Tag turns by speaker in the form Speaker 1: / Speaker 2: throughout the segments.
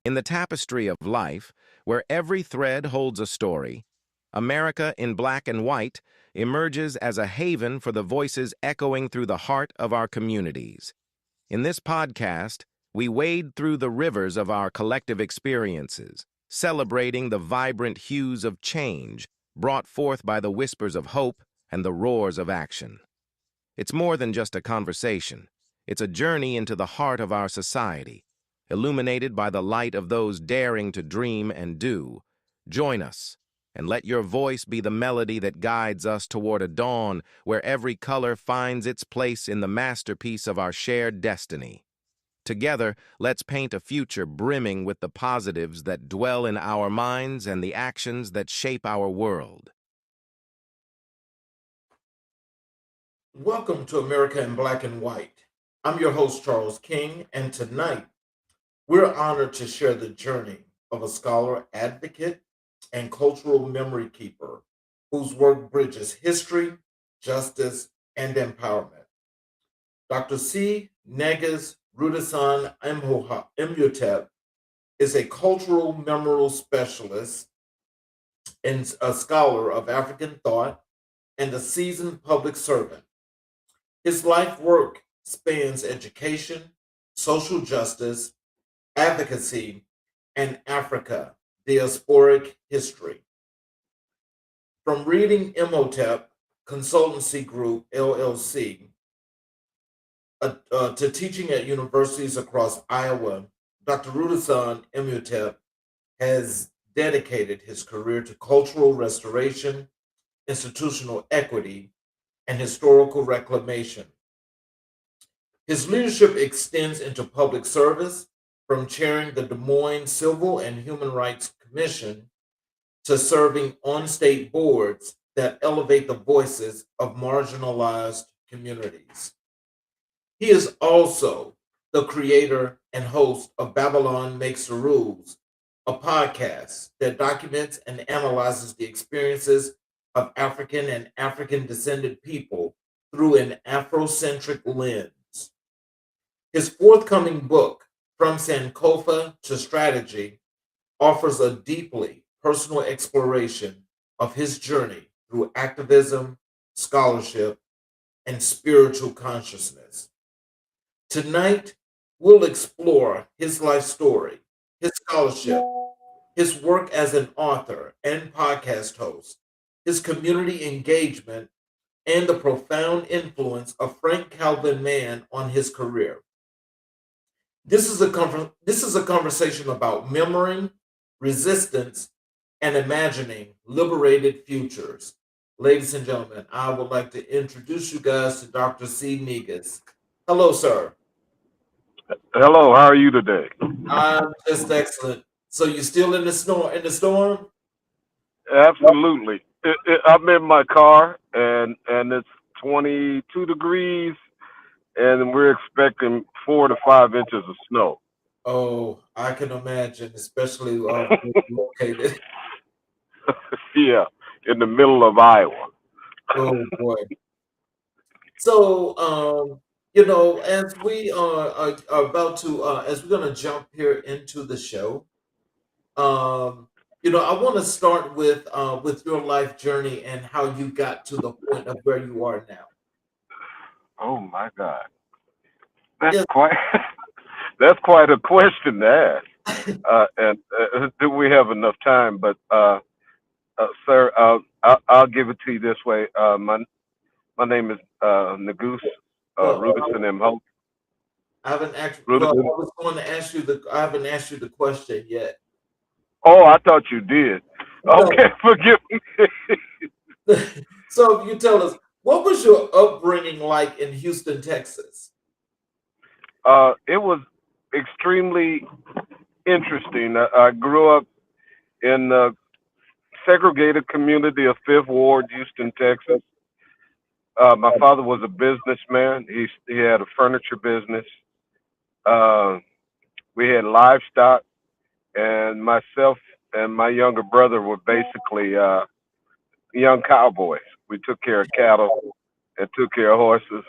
Speaker 1: In the tapestry of life, where every thread holds a story, America in black and white emerges as a haven for the voices echoing through the heart of our communities. In this podcast, we wade through the rivers of our collective experiences, celebrating the vibrant hues of change brought forth by the whispers of hope and the roars of action. It's more than just a conversation. It's a journey into the heart of our society, illuminated by the light of those daring to dream and do. Join us, and let your voice be the melody that guides us toward a dawn where every color finds its place in the masterpiece of our shared destiny. Together, let's paint a future brimming with the positives that dwell in our minds and the actions that shape our world.
Speaker 2: Welcome to America in Black and White. I'm your host, Charles King, and tonight we're honored to share the journey of a scholar, advocate, and cultural memory keeper whose work bridges history, justice, and empowerment. Dr. C. Negus Rudison-Imhotep is a cultural memory specialist and a scholar of African thought and a seasoned public servant. His life work spans education, social justice, advocacy, and Africa diasporic history. From Reading Imhotep Consultancy Group, LLC, to teaching at universities across Iowa, Dr. Rudison Imhotep has dedicated his career to cultural restoration, institutional equity, and historical reclamation. His leadership extends into public service, from chairing the Des Moines Civil and Human Rights Commission to serving on state boards that elevate the voices of marginalized communities. He is also the creator and host of Babylon Makes the Rules, a podcast that documents and analyzes the experiences of African and African descended people through an Afrocentric lens. His forthcoming book, From Sankofa to Strategy, offers a deeply personal exploration of his journey through activism, scholarship, and spiritual consciousness. Tonight, we'll explore his life story, his scholarship, his work as an author and podcast host, his community engagement, and the profound influence of Frank Calvin Mann on his career. This is a conversation about memory, resistance, and imagining liberated futures. Ladies and gentlemen, I would like to introduce you guys to Dr. C. Negus. Hello, sir.
Speaker 3: Hello, how are you today?
Speaker 2: I'm just excellent. So you still in the storm?
Speaker 3: Absolutely. I'm in my car and it's 22 degrees and we're expecting 4 to 5 inches of snow.
Speaker 2: Oh, I can imagine, especially where you're located.
Speaker 3: Yeah, in the middle of Iowa.
Speaker 2: Oh boy. So, as we are about to, as we're going to jump here into the show, I want to start with your life journey and how you got to the point of where you are now.
Speaker 3: Oh my God, that's
Speaker 2: Yes.
Speaker 3: quite that's quite a question to ask. And do we have enough time? But sir, I'll give it to you this way. My name is Negus
Speaker 2: Well,
Speaker 3: Rudison-Imhotep.
Speaker 2: I haven't actually. Well,
Speaker 3: Rudison.
Speaker 2: I was going to ask you I haven't asked you the question yet.
Speaker 3: Oh, I thought you did.
Speaker 2: No.
Speaker 3: Okay, forgive me.
Speaker 2: So, if you tell us, what was your upbringing like in Houston, Texas?
Speaker 3: It was extremely interesting. I grew up in the segregated community of Fifth Ward, Houston, Texas. My father was a businessman. He had a furniture business. Uh, we had livestock, and myself and my younger brother were basically young cowboys. We took care of cattle and took care of horses.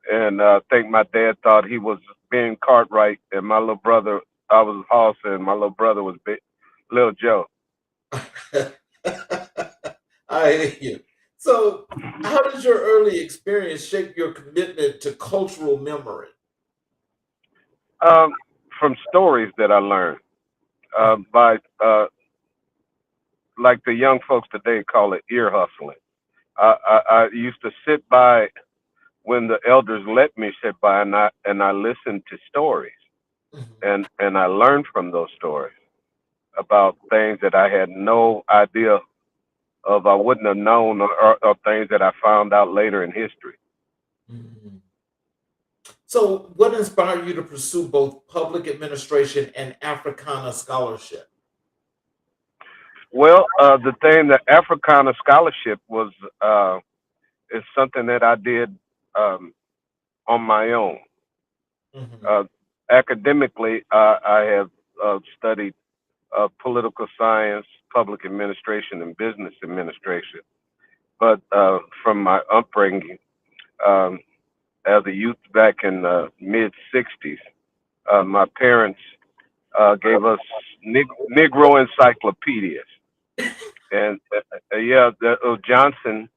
Speaker 3: And I think my dad thought he was being Cartwright, and my little brother was Hoss, and my little brother was Little Joe.
Speaker 2: I hear you. So, how does your early experience shape your commitment to cultural memory?
Speaker 3: Um, from stories that I learned by like the young folks today call it ear hustling. I used to sit by when the elders let me sit by, and I listened to stories,
Speaker 2: Mhm.
Speaker 3: and I learned from those stories about things that I had no idea of, I wouldn't have known, or things that I found out later in history.
Speaker 2: Mhm. So, what inspired you to pursue both public administration and Africana scholarship?
Speaker 3: Well, the Africana scholarship was is something that I did on my own.
Speaker 2: Mhm.
Speaker 3: Uh, Academically, I have studied political science, public administration, and business administration. But from my upbringing um, as a youth back in the mid '60s, my parents gave us Negro encyclopedias, and yeah, Johnson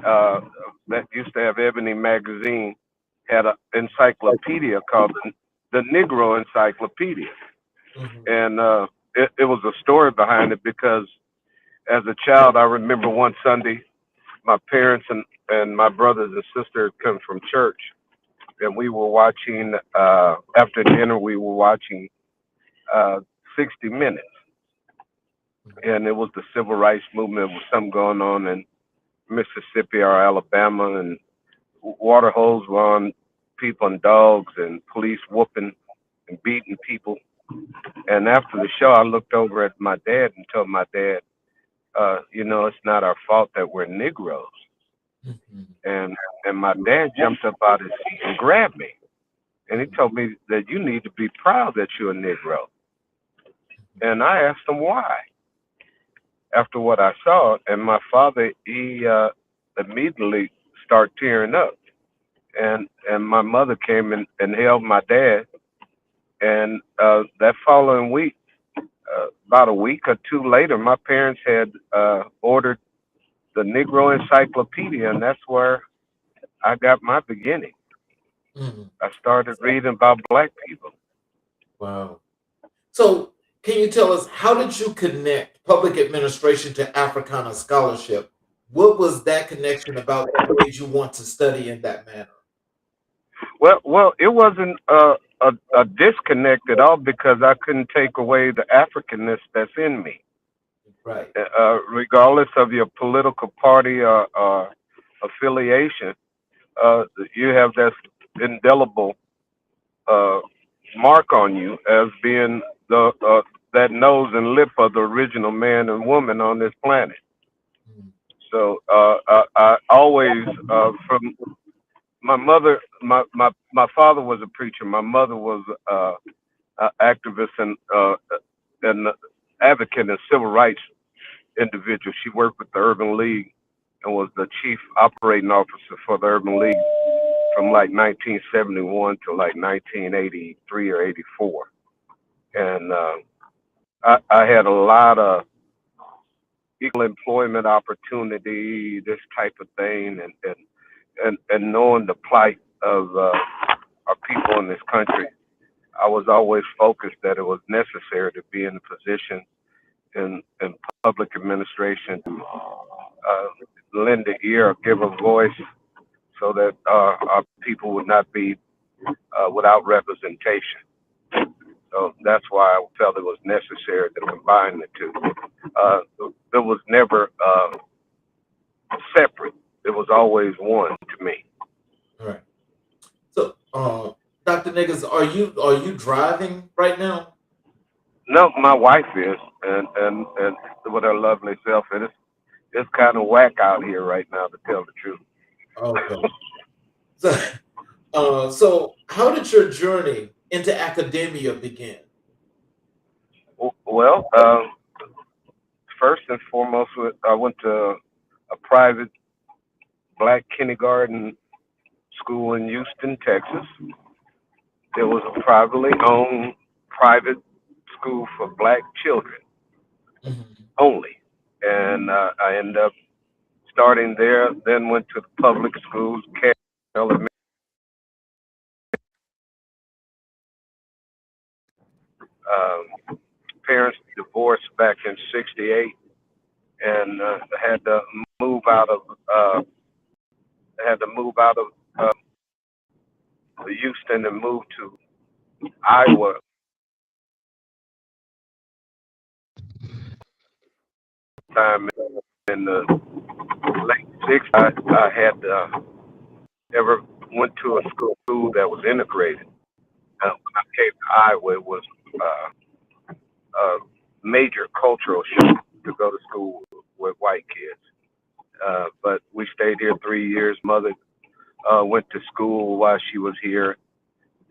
Speaker 3: uh, that used to have Ebony magazine had an encyclopedia called the Negro Encyclopedia,
Speaker 2: Mhm.
Speaker 3: and it was a story behind it because as a child, I remember one Sunday, my parents and my brothers and sisters come from church, and we were watching after dinner. We were watching uh, 60 Minutes, and it was the civil rights movement. There was something going on in Mississippi or Alabama, and water hose were on people and dogs, and police whooping and beating people. And after the show, I looked over at my dad and told my dad, it's not our fault that we're Negroes.
Speaker 2: Mhm.
Speaker 3: And and my dad jumped up out his seat and grabbed me, and he told me that you need to be proud that you're a Negro. And I asked him why after what I saw, and my father he immediately started tearing up, and my mother came and held my dad, and that following week, about a week or two later, my parents had ordered the Negro Encyclopedia, and that's where I got my beginning.
Speaker 2: Mhm.
Speaker 3: I started reading about black people.
Speaker 2: Wow. So, can you tell us how did you connect public administration to Africana scholarship? What was that connection about that made you want to study in that manner?
Speaker 3: Well, it wasn't a disconnect at all because I couldn't take away the Africanness that's in me,
Speaker 2: Right.
Speaker 3: regardless of your political party or affiliation. You have that indelible uh, mark on you as being the that nose and lip of the original man and woman on this planet.
Speaker 2: Mhm.
Speaker 3: So I always, from my mother, my father was a preacher. My mother was an activist and advocate and civil rights individual. She worked with the Urban League and was the chief operating officer for the Urban League from like 1971 to like 1983 or 84. And I had a lot of equal employment opportunity, this type of thing, and knowing the plight of our people in this country, I was always focused that it was necessary to be in a position in public administration to lend an ear or give a voice so that our people would not be without representation. So that's why I felt it was necessary to combine the two. Uh, it was never separate. It was always one to me.
Speaker 2: All right. So, Dr. Negus, are you driving right now?
Speaker 3: No, my wife is, and with her lovely self, and it's kind of whack out here right now, to tell the truth.
Speaker 2: Okay. So, so how did your journey into academia begin?
Speaker 3: Well, first and foremost, I went to a private black kindergarten school in Houston, Texas. It was a privately owned private school for black children
Speaker 2: Mhm.
Speaker 3: only. And I ended up starting there, then went to the public schools, elementary. Parents divorced back in '68, and had to move out of uh, had to move out of Houston and move to Iowa. Time in the late '60s, I had ever went to a school that was integrated. When I came to Iowa, it was a major cultural shock to go to school with white kids. But we stayed here 3 years. Mother went to school while she was here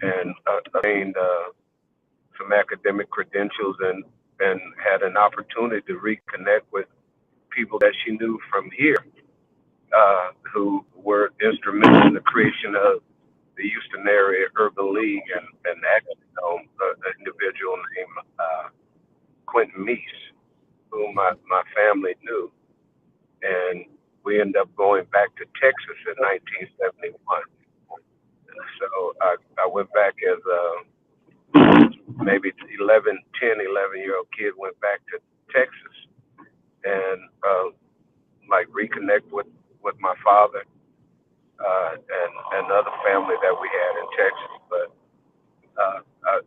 Speaker 3: and obtained some academic credentials and had an opportunity to reconnect with people that she knew from here who were instrumental in the creation of the Houston area urban league and actually an individual named Quentin Meese, whom my family knew. And we ended up going back to Texas in 1971. So I went back as maybe 11-year-old kid, went back to Texas and like reconnect with my father and other family that we had in Texas. But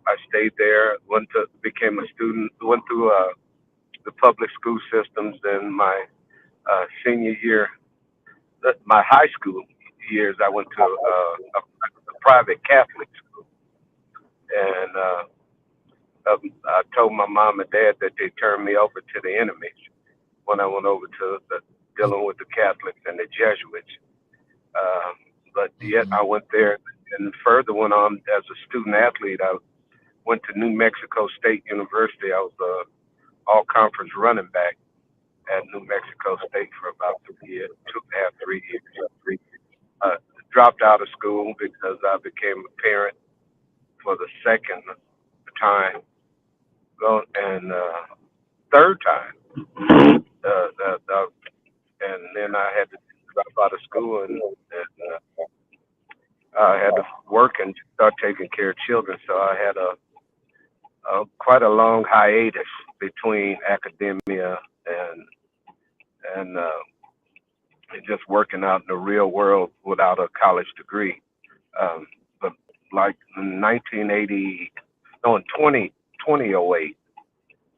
Speaker 3: I stayed there, became a student, went through the public school systems. Then my senior year, my high school years, I went to a private Catholic school, and I told my mom and dad that they turned me over to the enemy when I went over to dealing with the Catholics and the Jesuits. But yet I went there and further went on as a student athlete. I went to New Mexico State University. I was a all conference running back at New Mexico State for about 3 years, 2.5, 3 years. Uh, Dropped out of school because I became a parent for the second time, and third time. And then I had to drop out of school, and I had to work and start taking care of children. So I had quite a long hiatus between academia and just working out in the real world without a college degree. But like in 1980, no, in 2008,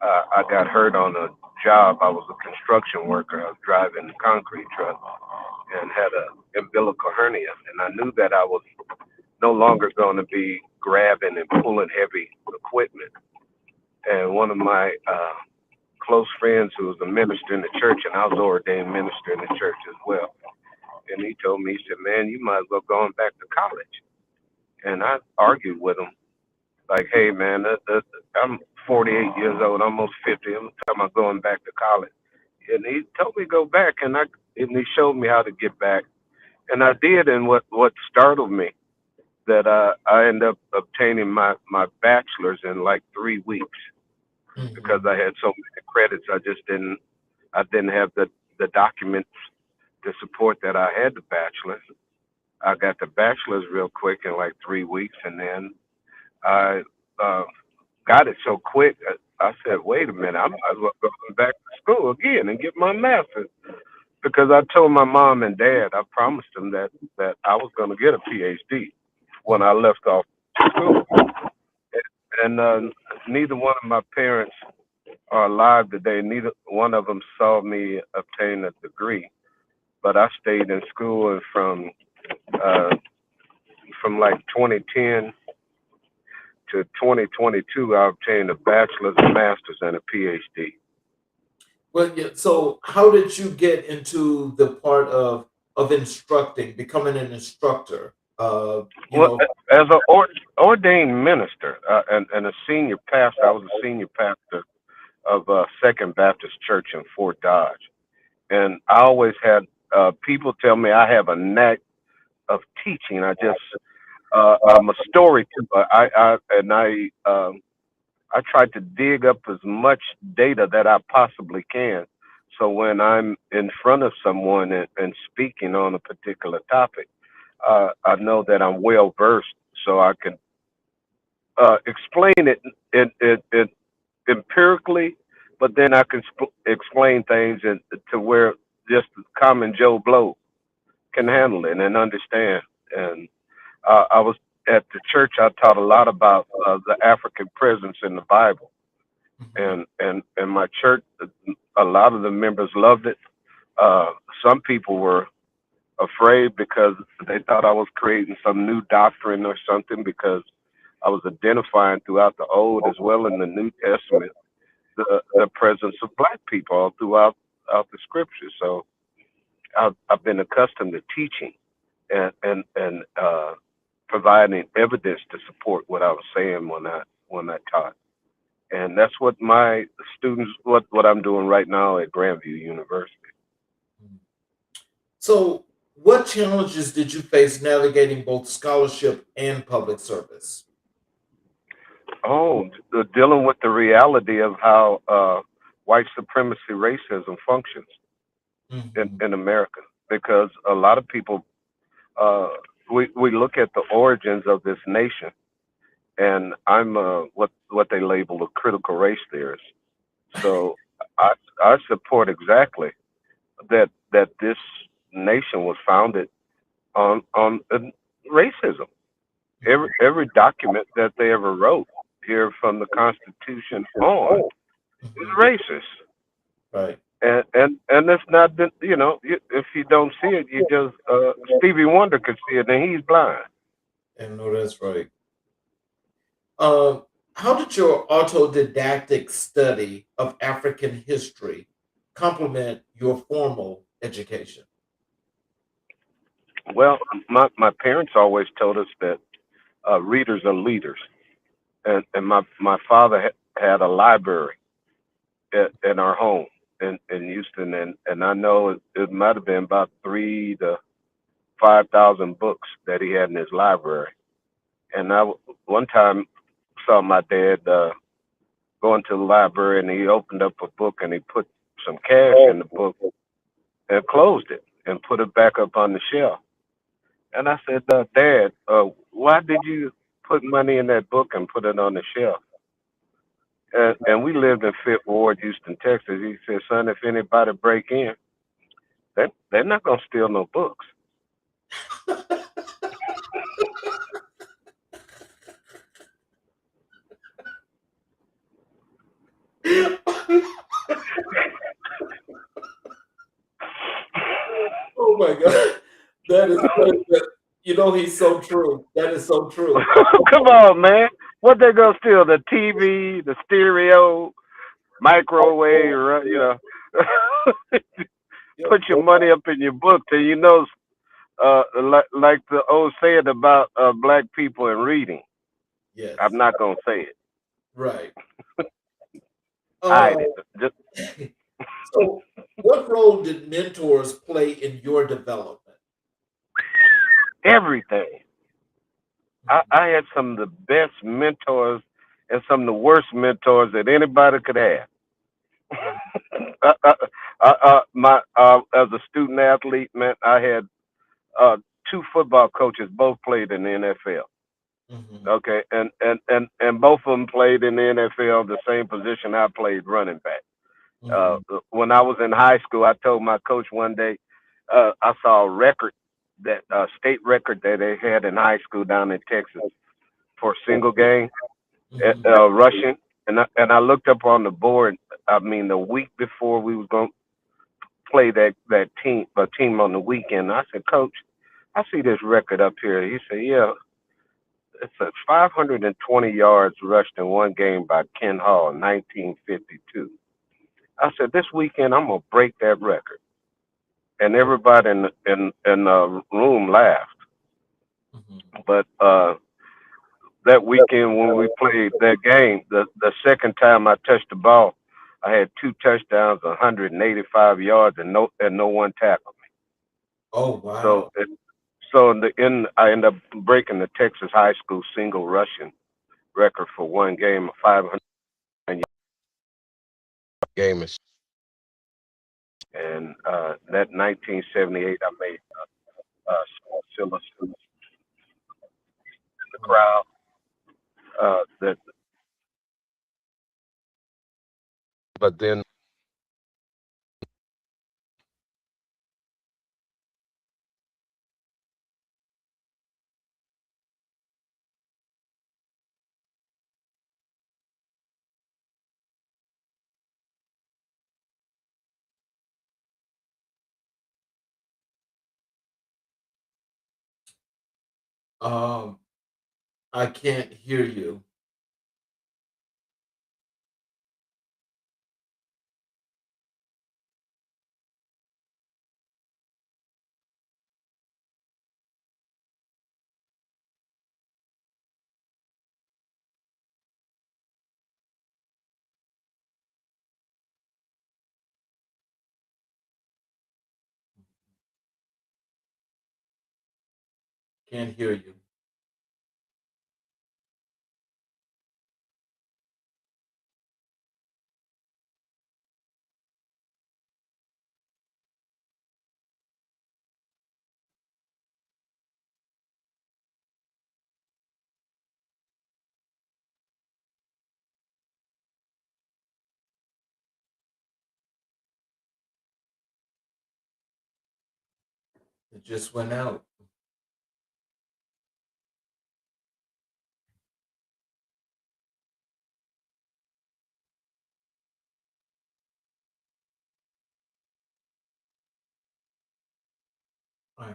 Speaker 3: I got hurt on a job. I was a construction worker. I was driving a concrete truck and had an umbilical hernia. And I knew that I was no longer going to be grabbing and pulling heavy equipment. And one of my close friends who was a minister in the church, and I was ordained minister in the church as well. And he told me, he said, man, you might as well go back to college. And I argued with him, like, hey, man, I'm 48 years old, almost 50. I'm talking about going back to college. And he told me to go back, and he showed me how to get back. And I did, and what startled me, that I ended up obtaining my bachelor's in like 3 weeks because
Speaker 2: Mhm.
Speaker 3: I had so many credits. I didn't have the documents to support that I had the bachelor's. I got the bachelor's real quick in like 3 weeks, and then I uh, got it so quick. I said, wait a minute, I might as well go back to school again and get my master's because I told my mom and dad, I promised them that I was going to get a PhD when I left off school. And neither one of my parents are alive today. Neither one of them saw me obtain a degree, but I stayed in school, and uh, from like 2010 to 2022, I obtained a bachelor's, a master's, and a PhD.
Speaker 2: Well, yeah. So, how did you get into the part of instructing, becoming an instructor? You
Speaker 3: Well,
Speaker 2: know.
Speaker 3: as an ordained minister and a senior pastor, I was a senior pastor of Second Baptist Church in Fort Dodge, and I always had people tell me I have a knack of teaching. I'm a storyteller. I I try to dig up as much data that I possibly can. So when I'm in front of someone and speaking on a particular topic, I know that I'm well versed, so I can explain it in empirically, but then I can explain things to where just the common Joe Blow can handle it and understand. And I was at the church. I taught a lot about the African presence in the Bible,
Speaker 2: Mhm.
Speaker 3: and my church. A lot of the members loved it. Uh, some people were afraid because they thought I was creating some new doctrine or something because I was identifying throughout the Old as well in the New Testament the presence of black people all throughout the scriptures. So I've been accustomed to teaching and providing evidence to support what I was saying when I taught. And that's what my students what I'm doing right now at Grandview University.
Speaker 2: So, what challenges did you face navigating both scholarship and public service?
Speaker 3: Oh, dealing with the reality of how white supremacy racism functions
Speaker 2: Mhm.
Speaker 3: in America, because a lot of people uh, we look at the origins of this nation, and I'm what they label a critical race theorist. So I I support exactly that this nation was founded on racism. Every document that they ever wrote here from the Constitution on is
Speaker 2: Mhm.
Speaker 3: racist.
Speaker 2: Right.
Speaker 3: And it's not that, if you don't see it, you just Stevie Wonder could see it and he's blind.
Speaker 2: And no, that's right. Um, how did your autodidactic study of African history complement your formal education?
Speaker 3: Well, my parents always told us that readers are leaders, and my father had a library in our home in Houston, and I know it might have been about 3 to 5,000 books that he had in his library. And one time saw my dad going to the library, and he opened up a book and he put some cash in the book and closed it and put it back up on the shelf. And I said, Dad, why did you put money in that book and put it on the shelf? And we lived in Fifth Ward, Houston, Texas. He said, son, if anybody break in, they're not gonna steal no books.
Speaker 2: Oh my God. You know, he's so true. That is so true.
Speaker 3: Come on, man. What they gonna steal? The TV, the stereo, microwave,
Speaker 2: Yep.
Speaker 3: put your money up in your books, and like the old saying about black people and reading. I'm
Speaker 2: Yes.
Speaker 3: not gonna say it.
Speaker 2: Right.
Speaker 3: Hide
Speaker 2: Uh,
Speaker 3: it. Just
Speaker 2: so, what role did mentors play in your development?
Speaker 3: everything. I had some of the best mentors and some of the worst mentors that anybody could have.
Speaker 2: Mhm.
Speaker 3: As a student athlete, man, I had uh, two football coaches, both played in the NFL.
Speaker 2: Mhm.
Speaker 3: Okay, and both of them played in the NFL the same position I played, running back. Uh,
Speaker 2: Mhm.
Speaker 3: when I was in high school, I told my coach one day I saw a record that state record that they had in high school down in Texas for a single game
Speaker 2: Mhm.
Speaker 3: rushing, and I looked up on the board. I mean, the week before we was going to play that team on the weekend. I said, Coach, I see this record up here. He said, Yeah, it's a 520 yards rushed in one game by Ken Hall in 1952. I said, this weekend I'm gonna break that record, and everybody in the room laughed.
Speaker 2: Mhm.
Speaker 3: But that weekend when we played that game, the second time I touched the ball, I had two touchdowns, 185 yards, and no one tackled me.
Speaker 2: Oh
Speaker 3: So
Speaker 2: wow.
Speaker 3: so in the end, I ended up breaking the Texas high school single rushing record for one game of 500. Game is. And that 1978, I made small Silas in the crowd. That, but then
Speaker 2: Um, I can't hear you. Can't hear you. It just went out. I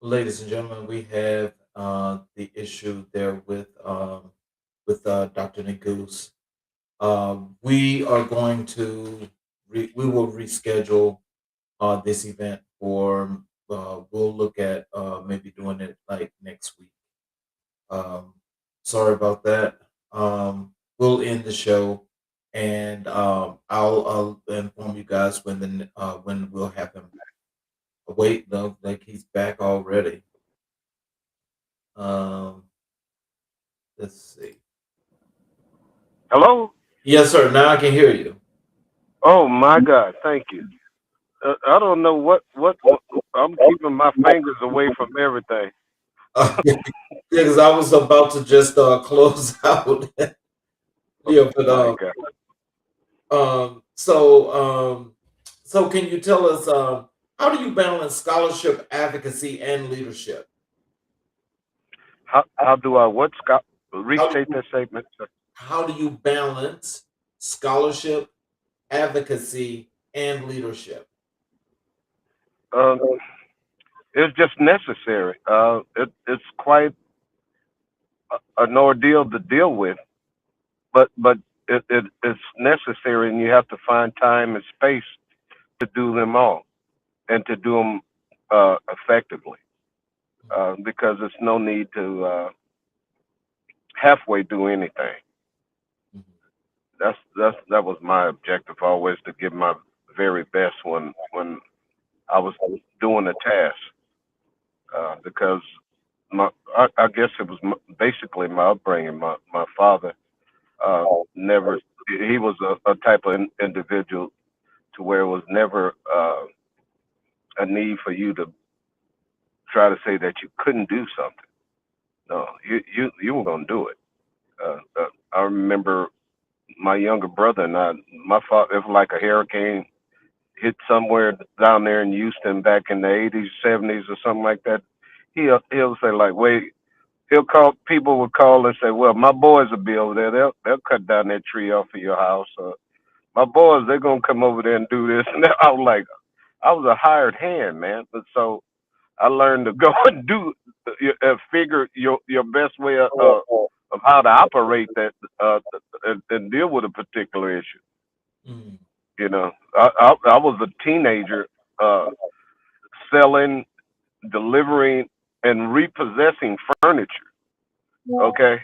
Speaker 2: Ladies and gentlemen, we have the issue there with Dr. Negus. We are going to we will reschedule this event for we'll look at maybe doing it like next week. Um, Sorry about that. We'll end the show, and I'll inform you guys when we'll have him back. Wait, no, like he's back already. Um, let's see.
Speaker 3: hello.
Speaker 2: Yes, sir. Now I can hear you.
Speaker 3: Oh my God! Thank you. I don't know what I'm keeping my fingers away from everything.
Speaker 2: Yeah, because I was about to just close out. Yeah, but
Speaker 3: My God.
Speaker 2: so so can you tell us how do you balance scholarship, advocacy, and leadership?
Speaker 3: How do I what Scott
Speaker 2: How do
Speaker 3: restate
Speaker 2: you
Speaker 3: that statement? Sir?
Speaker 2: how do you balance scholarship, advocacy, and leadership?
Speaker 3: Um, it's just necessary. It's quite an ordeal to deal with, but it's necessary, and you have to find time and space to do them all and to do them effectively. Because there's no need to halfway do anything.
Speaker 2: Mhm.
Speaker 3: That was my objective always, to give my very best when I was doing a task, because I guess it was basically my upbringing. My father never, he was a type of individual to where it was never a need for you to try to say that you couldn't do something. No, you were gonna do it. I remember my younger brother and I. My father, it was like a hurricane. hit somewhere down there in Houston back in the 80s, 70s, or something like that, he'll say like, wait, he'll call, people would call and say, well, my boys will be over there. They'll cut down that tree off of your house. My boys, they're gonna come over there and do this. And I was like, I was a hired hand, man. But so I learned to go and do, figure your best way of how to operate that and deal with a particular issue.
Speaker 2: Mm.
Speaker 3: You know, I was a teenager selling, delivering, and repossessing furniture. Okay,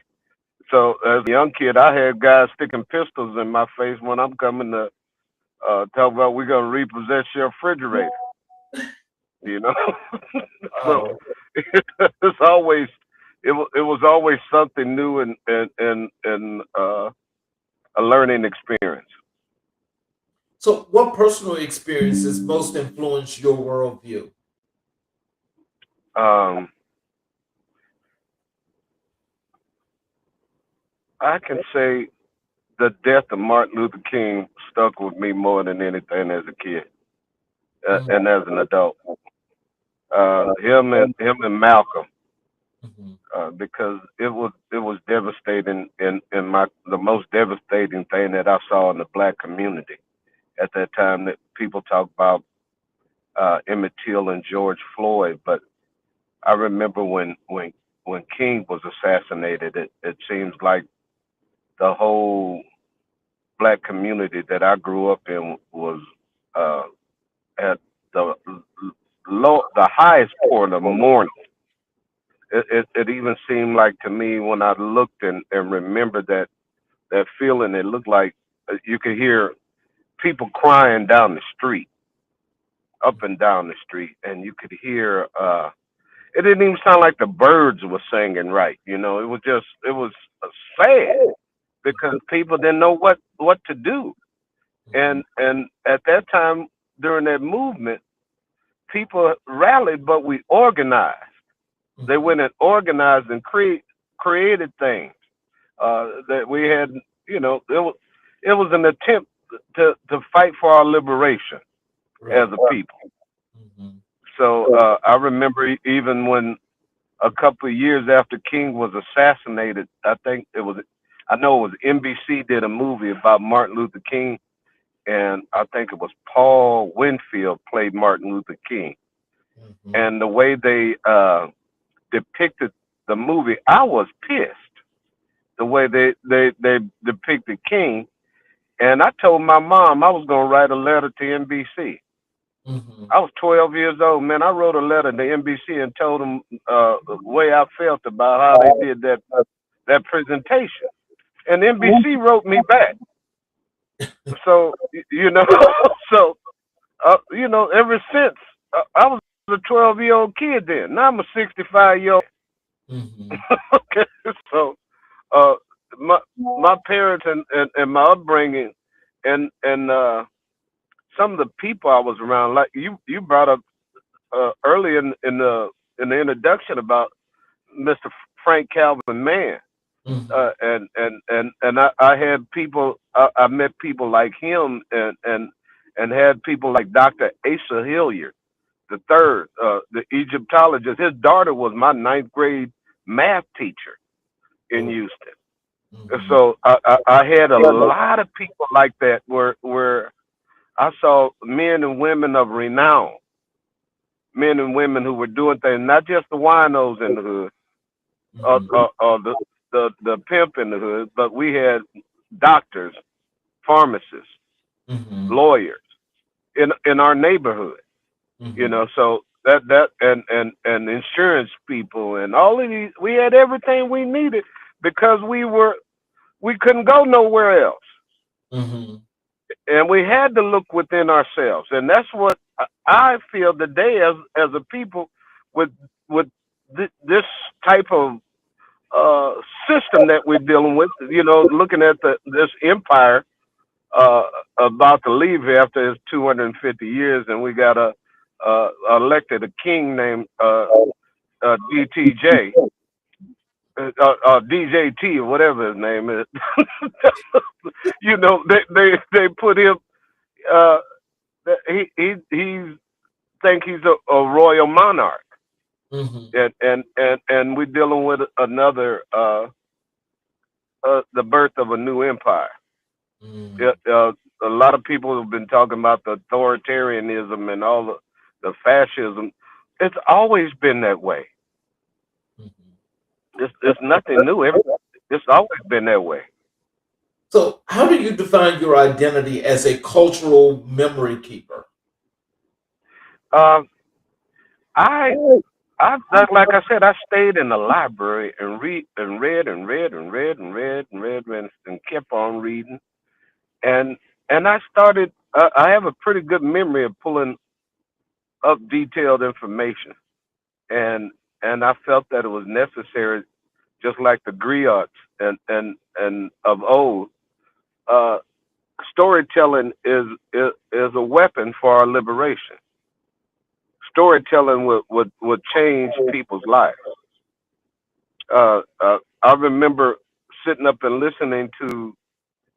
Speaker 3: so as a young kid, I had guys sticking pistols in my face when I'm coming to talk about we're gonna repossess your refrigerator. You know, so
Speaker 2: Oh,
Speaker 3: it's always it was always something new and a learning experience.
Speaker 2: so what personal experiences most influenced your worldview?
Speaker 3: Um, I can say the death of Martin Luther King stuck with me more than anything as a kid
Speaker 2: Mm,
Speaker 3: and as an adult. Him and Malcolm,
Speaker 2: mhm,
Speaker 3: because it was devastating in my the most devastating thing that I saw in the black community at that time. That people talk about Emmett Till and George Floyd, but I remember when King was assassinated, it seems like the whole black community that I grew up in was uh, at the the highest point of mourning. It even seemed like to me when I looked and remembered that feeling, it looked like you could hear people crying down the street, up and down the street, and you could hear. It didn't even sound like the birds were singing right. You know, it was sad because people didn't know what to do.
Speaker 2: mhm,
Speaker 3: And at that time during that movement, people rallied, but we organized. They
Speaker 2: mhm.
Speaker 3: went and organized and created things that we had. You know, it was an attempt to fight for our liberation as
Speaker 2: Right.
Speaker 3: a people.
Speaker 2: Mhm,
Speaker 3: So I remember even when a couple of years after King was assassinated, I know it was NBC did a movie about Martin Luther King, and I think it was Paul Winfield played Martin Luther King.
Speaker 2: mhm.
Speaker 3: And the way they depicted the movie, I was pissed. The way they depicted King, and I told my mom I was gonna write a letter to NBC.
Speaker 2: Mhm.
Speaker 3: I was 12 years old, man. I wrote a letter to NBC and told them the way I felt about how they did that presentation, and NBC wrote me back. So you know, so ever since I was a 12-year-old kid then. Now I'm a 65-year-old.
Speaker 2: Mhm.
Speaker 3: Okay, so uh, my my parents and my upbringing and some of the people I was around, like you brought up early in the introduction about Mr. Frank Calvin Mann,
Speaker 2: Mhm.
Speaker 3: and I had people, I met people like him and had people like Dr. Asa Hilliard the third, the Egyptologist. His daughter was my ninth grade math teacher in
Speaker 2: Oh.
Speaker 3: Houston.
Speaker 2: Mhm.
Speaker 3: So I had a lot of people like that where I saw men and women of renown, men and women who were doing things, not just the winos in the hood,
Speaker 2: Mhm.
Speaker 3: or the pimp in the hood, but we had doctors, pharmacists,
Speaker 2: Mhm.
Speaker 3: lawyers in our neighborhood.
Speaker 2: Mhm.
Speaker 3: So that and insurance people and all of these, we had everything we needed because we couldn't go nowhere else,
Speaker 2: Mhm.
Speaker 3: and we had to look within ourselves, and that's what I feel today as a people with with this type of uh system that we're dealing with. Looking at this empire uh about to leave here after its 250 years, and we got elected a king named DTJ, DJT, or whatever his name is. They put him. Uh, He's think he's a royal monarch,
Speaker 2: Mm-hmm.
Speaker 3: and we're dealing with another the birth of a new empire.
Speaker 2: Mm-hmm.
Speaker 3: It, a lot of people have been talking about the authoritarianism and all the fascism. It's always been that way. It's nothing new. It's always been that way.
Speaker 2: So, how do you define your identity as a cultural memory keeper?
Speaker 3: Uh, I like I said, I stayed in the library and read and read and read and read and read and kept on reading. And I started. I have a pretty good memory of pulling up detailed information, and I felt that it was necessary, just like the griots and of old. Uh, Storytelling is a weapon for our liberation. Storytelling would change people's lives. I remember sitting up and listening to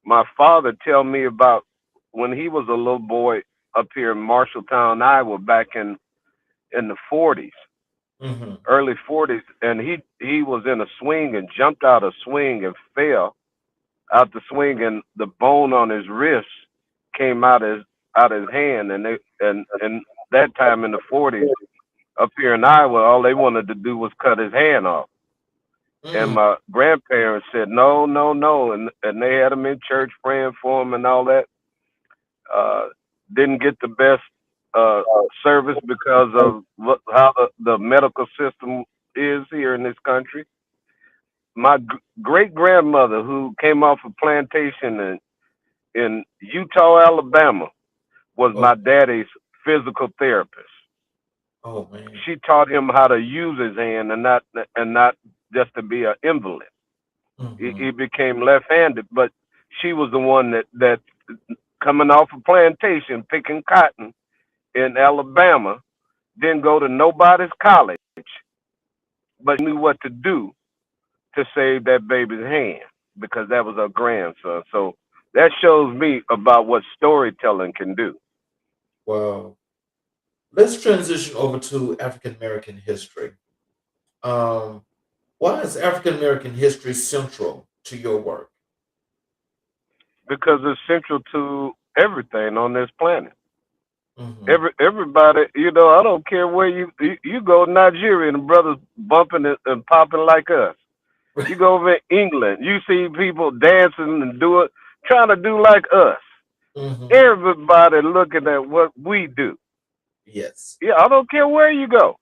Speaker 3: my father tell me about when he was a little boy up here in Marshalltown, Iowa, back in the 40s,
Speaker 2: Mm-hmm.
Speaker 3: early 40s, and he was in a swing and jumped out a swing and fell out the swing, and the bone on his wrist came out his hand, and that time in the 40s up here in Iowa, all they wanted to do was cut his hand off. And
Speaker 2: Mm.
Speaker 3: my grandparents said, no, no, no. And they had him in church praying for him and all that. Uh, didn't get the best uh, service because of how the medical system is here in this country. My great grandmother, who came off a plantation in Utah, Alabama, was
Speaker 2: Oh,
Speaker 3: my daddy's physical therapist.
Speaker 2: oh man.
Speaker 3: She taught him how to use his hand and not just to be an invalid.
Speaker 2: Mm-hmm.
Speaker 3: He became left-handed, but she was the one that coming off a plantation picking cotton in Alabama, didn't go to nobody's college, but knew what to do to save that baby's hand because that was her grandson. So that shows me about what storytelling can do.
Speaker 2: Wow. Let's transition over to African American history. Um, why is African American history central to your work?
Speaker 3: Because it's central to everything on this planet.
Speaker 2: Mm-hmm.
Speaker 3: Everybody, I don't care where you go to Nigeria and the brothers bumping and popping like us. You go over in England, you see people dancing and trying to do like us.
Speaker 2: Mm-hmm.
Speaker 3: Everybody looking at what we do.
Speaker 2: Yes.
Speaker 3: Yeah, I don't care where you go.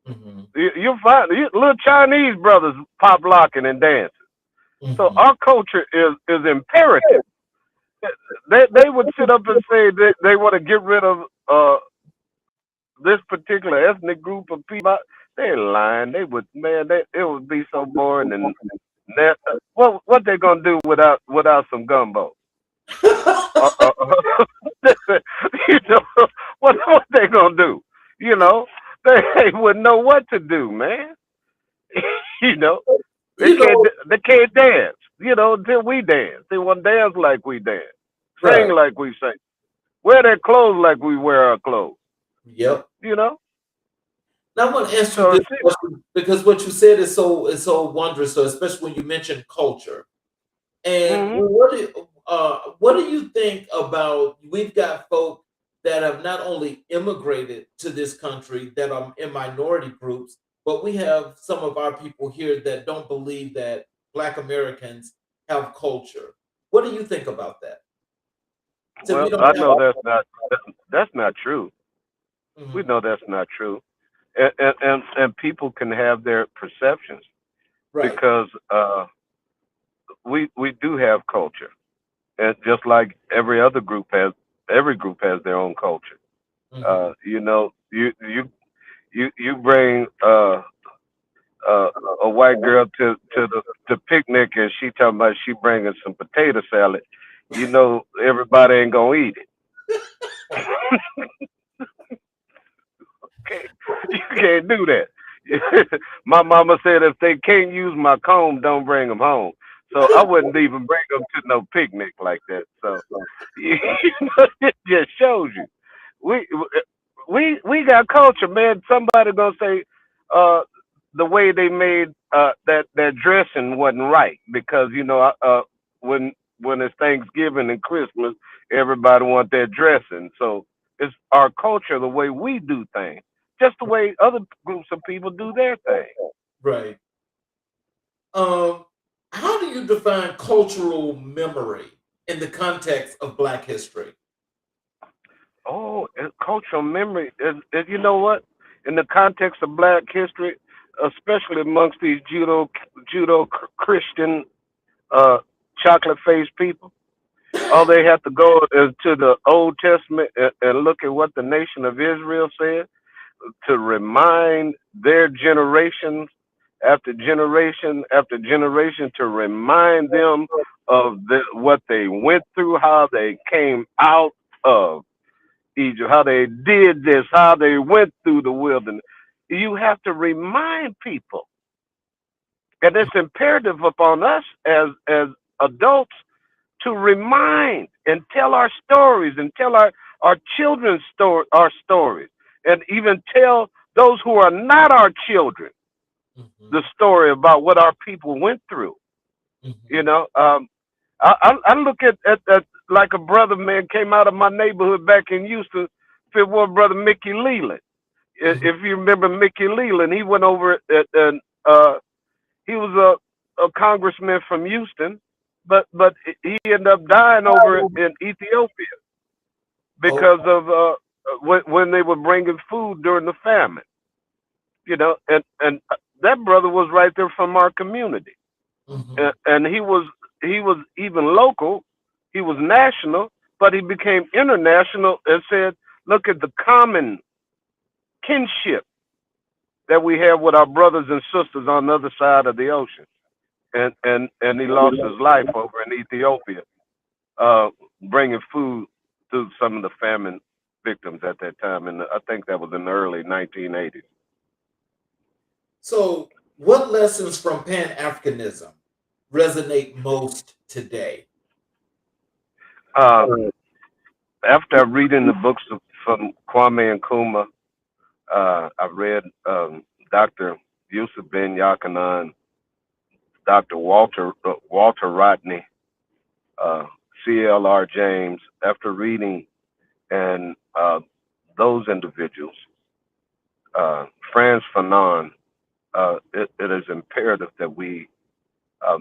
Speaker 2: Mm-hmm.
Speaker 3: You'll find little Chinese brothers pop locking and dancing. So
Speaker 2: Mm-hmm.
Speaker 3: our culture is imperative. They would sit up and say they want to get rid of this particular ethnic group of people. They're lying. They would, man. It would be so boring and what they gonna do without some gumbo? Uh, uh, you know what they gonna do? You know they wouldn't know what to do, man. you know they
Speaker 2: you
Speaker 3: can't
Speaker 2: know,
Speaker 3: they can't dance. Until we dance. They want to dance like we dance, sing
Speaker 2: right.
Speaker 3: like we sing, wear their clothes like we wear our clothes.
Speaker 2: Yep.
Speaker 3: You know.
Speaker 2: Now I want to ask you
Speaker 3: So
Speaker 2: this question because what you said is so wondrous. So especially when you mentioned culture, and
Speaker 3: hmm
Speaker 2: what do you think about? We've got folk that have not only immigrated to this country that are in minority groups, but we have some of our people here that don't believe that Black Americans have culture. What do you think about that? So we
Speaker 3: well,
Speaker 2: don't
Speaker 3: I
Speaker 2: have.
Speaker 3: know that's not true. We
Speaker 2: Mhm.
Speaker 3: know that's not true. And people can have their perceptions
Speaker 2: Right.
Speaker 3: because we do have culture, and just like every group has their own culture.
Speaker 2: Hmm.
Speaker 3: You bring uh, a white girl to the picnic, and she talking about she bringing some potato salad. Everybody ain't gonna eat it. Can't, you can't do that. My mama said if they can't use my comb, don't bring them home. So I wouldn't even bring them to no picnic like that. So it just shows you. we we got culture, man. Somebody gonna say uh the way they made that dressing wasn't right because when it's Thanksgiving and Christmas, everybody want that dressing. So it's our culture, the way we do things, just the way other groups of people do their thing.
Speaker 2: Right. Um, how do you define cultural memory in the context of Black history?
Speaker 3: Oh, and cultural memory is you know what? In the context of Black history, especially amongst these Christian uh, chocolate faced people, all they have to go is to the Old Testament and look at what the nation of Israel said to remind their generations after generation after generation to remind them of what they went through, how they came out of Egypt, how they did this, how they went through the wilderness. You have to remind people, and it's imperative upon us as adults to remind and tell our stories and tell our children's our stories, and even tell those who are not our children
Speaker 2: Hmm.
Speaker 3: the story about what our people went through. You
Speaker 2: Hmm.
Speaker 3: know, I look at like a brother man came out of my neighborhood back in Houston, Fifth Ward brother Mickey Leland.
Speaker 2: Hmm.
Speaker 3: If you remember Mickey Leland, he went over and he was a congressman from Houston, but he ended up dying over in Ethiopia
Speaker 2: Oh.
Speaker 3: because of when they were bringing food during the famine. And that brother was right there from our community,
Speaker 2: Hmm.
Speaker 3: and he was even local, he was national, but he became international and said, "Look at the common kinship that we have with our brothers and sisters on the other side of the ocean." And he lost his life over in Ethiopia, uh, bringing food to some of the famine victims at that time, and I think that was in the early 1980s.
Speaker 2: So, what lessons from Pan Africanism resonate most today?
Speaker 3: Uh, After reading the books from Kwame Nkrumah, I've read Dr. Yusuf Ben Yakanan, Dr. Walter Rodney, uh, CLR James. After reading and those individuals, Frantz Fanon, it is imperative that we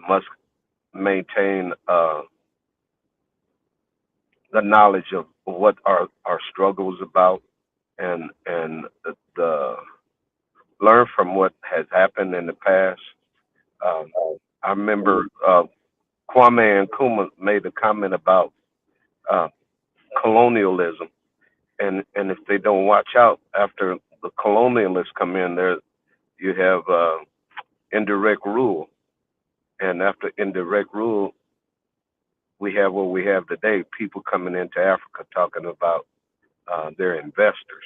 Speaker 3: must maintain the knowledge of what our struggle is about, and the learn from what has happened in the past. Um, I remember Kwame Nkrumah made a comment about uh, colonialism, and if they don't watch out after the colonialists come in, there you have indirect rule, and after indirect rule, we have what we have today: people coming into Africa talking about their investors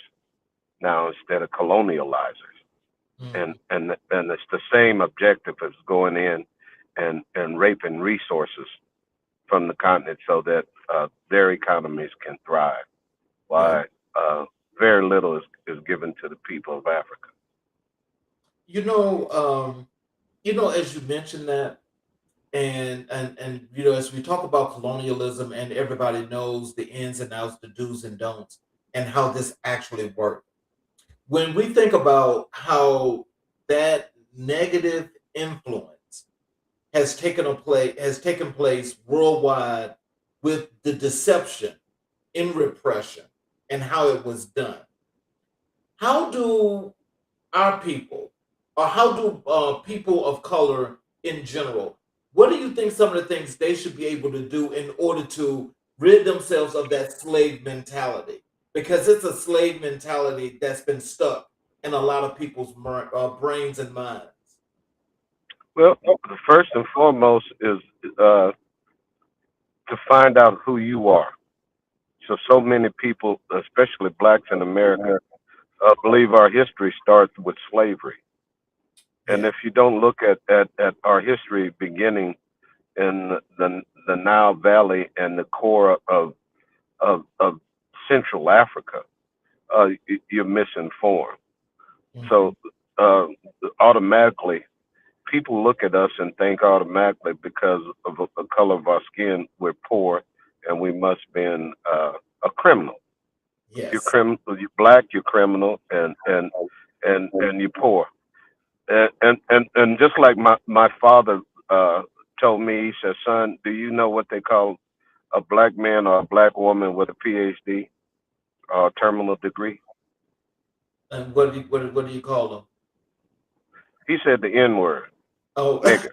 Speaker 3: now instead of colonializers. And it's the same objective as going in and raping resources from the continent so that their economies can thrive.
Speaker 2: Right.
Speaker 3: Why very little is given to the people of Africa.
Speaker 2: You know, as you mentioned that, and as we talk about colonialism, and everybody knows the ins and outs, the do's and don'ts, and how this actually works. When we think about how that negative influence has taken place worldwide with the deception in repression and how it was done, how do our people, or how do people of color in general, what do you think some of the things they should be able to do in order to rid themselves of that slave mentality? Because it's a slave mentality that's been stuck in a lot of people's brains and minds.
Speaker 3: Well, first and foremost is uh, to find out who you are. So many people, especially blacks in America, believe our history starts with slavery. And
Speaker 2: Yeah.
Speaker 3: if you don't look at our history beginning in the Nile Valley and the core of Central Africa, you're misinformed.
Speaker 2: Mhm.
Speaker 3: So uh, automatically, people look at us and think automatically because of the color of our skin, we're poor and we must be a criminal. You're
Speaker 2: Yes.
Speaker 3: criminal. You're black. You're criminal, and you're poor. And just like my father told me, he said, "Son, do you know what they call a black man or a black woman with a PhD or terminal degree?"
Speaker 2: And what do you call them?
Speaker 3: He said the N word,
Speaker 2: Oh.
Speaker 3: nigga.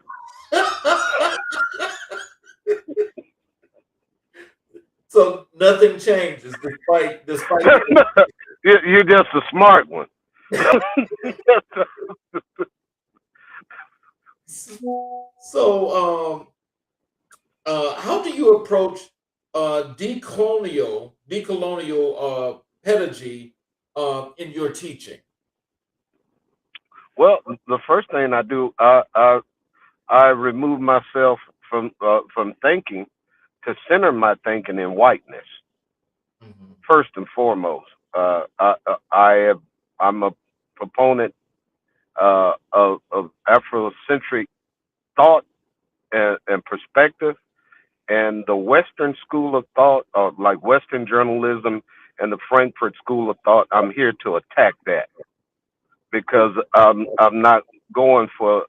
Speaker 2: So nothing changes despite the.
Speaker 3: You're just a smart one.
Speaker 2: So how do you approach decolonial pedagogy in your teaching?
Speaker 3: Well, the first thing I do, I remove myself from thinking to center my thinking in whiteness
Speaker 2: Mhm.
Speaker 3: first and foremost. I'm a proponent of Afrocentric thought and perspective, and the Western school of thought, like Western journalism and the Frankfurt School of Thought. I'm here to attack that because I'm not going for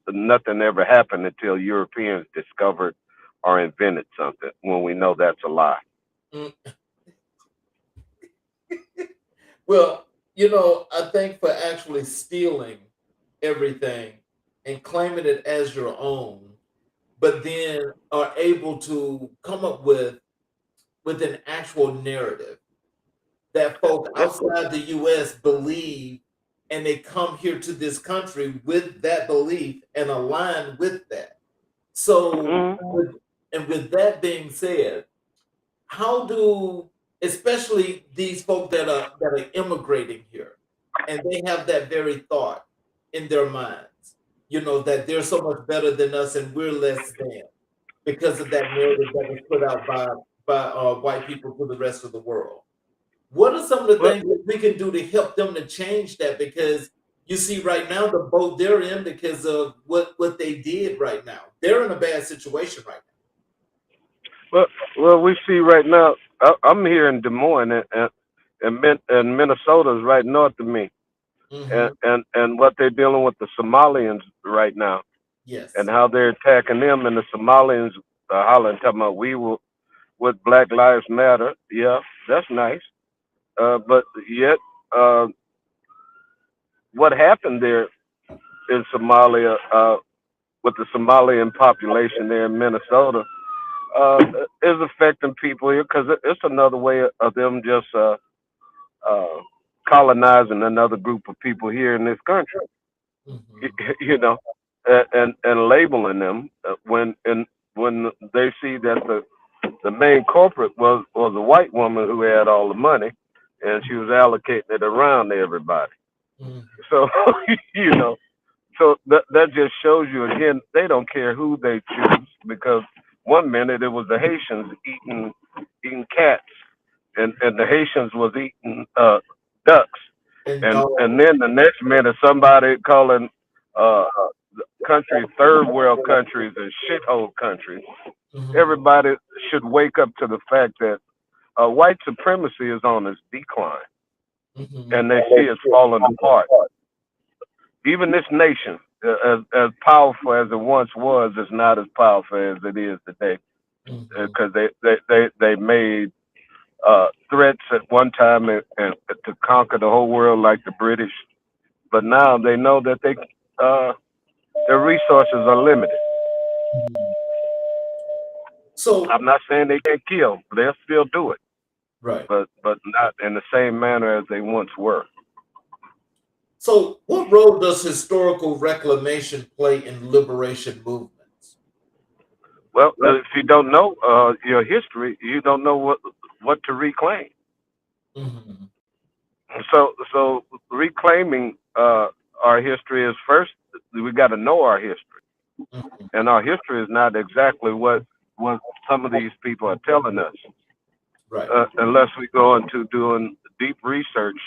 Speaker 3: nothing ever happened until Europeans discovered or invented something when we know that's a lie.
Speaker 2: Mm. Well, I think for actually stealing everything and claiming it as your own, but then are able to come up with an actual narrative that folk
Speaker 3: Yeah.
Speaker 2: outside the US believe, and they come here to this country with that belief and align with that. So
Speaker 3: Mhm.
Speaker 2: with that being said, how do, especially these folk that are immigrating here, and they have that very thought in their minds, that they're so much better than us and we're less than, because of that narrative that was put out by white people to the rest of the world. What are some of the
Speaker 3: Well,
Speaker 2: things that we can do to help them to change that? Because you see, right now, the boat they're in, because of what they did right now, they're in a bad situation right
Speaker 3: well, well, we see right now. I'm here in Des Moines, and Minnesota's right north of me,
Speaker 2: now.
Speaker 3: and what they're dealing with the Somalians right now, and
Speaker 2: Yes.
Speaker 3: how they're attacking them, and the Somalians are hollering, talking about we will with Black Lives Matter. Yeah, that's nice. But yet, uh, what happened there in Somalia with the Somalian population there in Minnesota uh, is affecting people here because it's another way of them just uh, colonizing another group of people here in this country.
Speaker 2: Hmm.
Speaker 3: You know, and labeling them when they see that the main culprit was a white woman who had all the money, and she was allocating it around to everybody.
Speaker 2: Hmm.
Speaker 3: So you know, so that just shows you again they don't care who they choose because one minute it was the Haitians eating cats and the Haitians was eating ducks
Speaker 2: And
Speaker 3: and
Speaker 2: dogs.
Speaker 3: then the next minute somebody calling uh country third world countries and shithole countries.
Speaker 2: Hmm.
Speaker 3: Everybody should wake up to the fact that white supremacy is on its decline
Speaker 2: Hmm.
Speaker 3: and they see it's falling apart. Even this nation, as powerful as it once was, is not as powerful as it is today
Speaker 2: Hmm.
Speaker 3: because they made threats at one time and to conquer the whole world like the British, but now they know that uh, their resources are limited.
Speaker 2: So
Speaker 3: I'm not saying they can't kill, but they'll still do it,
Speaker 2: right.
Speaker 3: but not in the same manner as they once were.
Speaker 2: So what role does historical reclamation play in liberation movements?
Speaker 3: Well, if you don't know your history, you don't know what to reclaim.
Speaker 2: Hmm.
Speaker 3: So reclaiming our history is first. We got to know our history,
Speaker 2: Hmm.
Speaker 3: and our history is not exactly what some of these people are telling us,
Speaker 2: Right.
Speaker 3: unless we go into doing deep research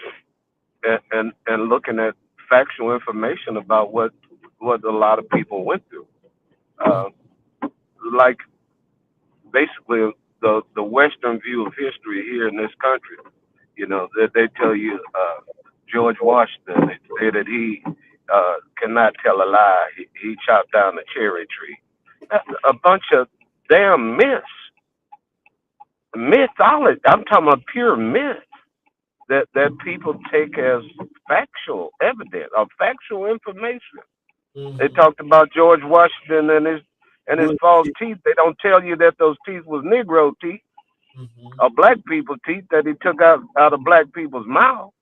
Speaker 3: and looking at factual information about what a lot of people went through. Uh, like basically the Western view of history here in this country. You know, that they tell you George Washington. They say that he cannot tell a lie. He chopped down a cherry tree. A bunch of damn myths, mythology. I'm talking about pure myth that people take as factual evidence or factual information. They
Speaker 2: Mm-hmm.
Speaker 3: talked about George Washington and his
Speaker 2: Good.
Speaker 3: false teeth. They don't tell you that those teeth was Negro teeth
Speaker 2: Mm-hmm.
Speaker 3: or black people teeth that he took out of black people's mouth.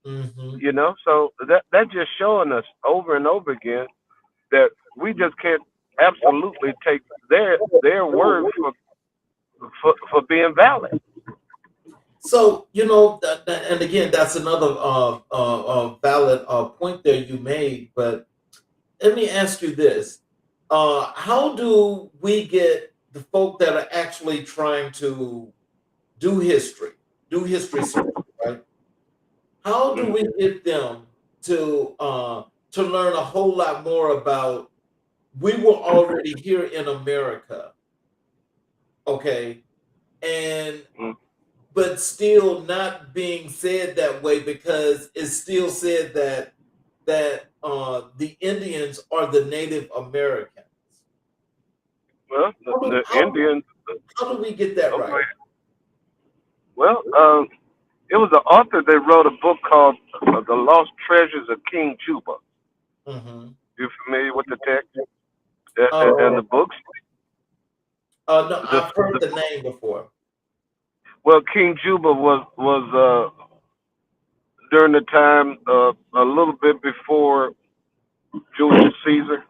Speaker 2: Mm-hmm.
Speaker 3: You know, so that just showing us over and over again that we just can't absolutely take their word for being valid.
Speaker 2: So, you know, and again, that's another valid point there you made. But let me ask you this: how do we get the folk that are actually trying to do history, do history survey, right? How do we get them to learn a whole lot more about? We were already here in America, okay, and
Speaker 3: Mm.
Speaker 2: but still not being said that way because it's still said that the Indians are the Native Americans.
Speaker 3: Well,
Speaker 2: How do,
Speaker 3: the
Speaker 2: how,
Speaker 3: Indians.
Speaker 2: how do we get that right?
Speaker 3: Okay. Well, it was an author that wrote a book called "The Lost Treasures of King Juba."
Speaker 2: Hmm.
Speaker 3: You familiar with the text and
Speaker 2: Uh,
Speaker 3: the books?
Speaker 2: no,
Speaker 3: The,
Speaker 2: I've heard
Speaker 3: the
Speaker 2: the name before.
Speaker 3: well, King Juba was during the time a little bit before Julius Caesar,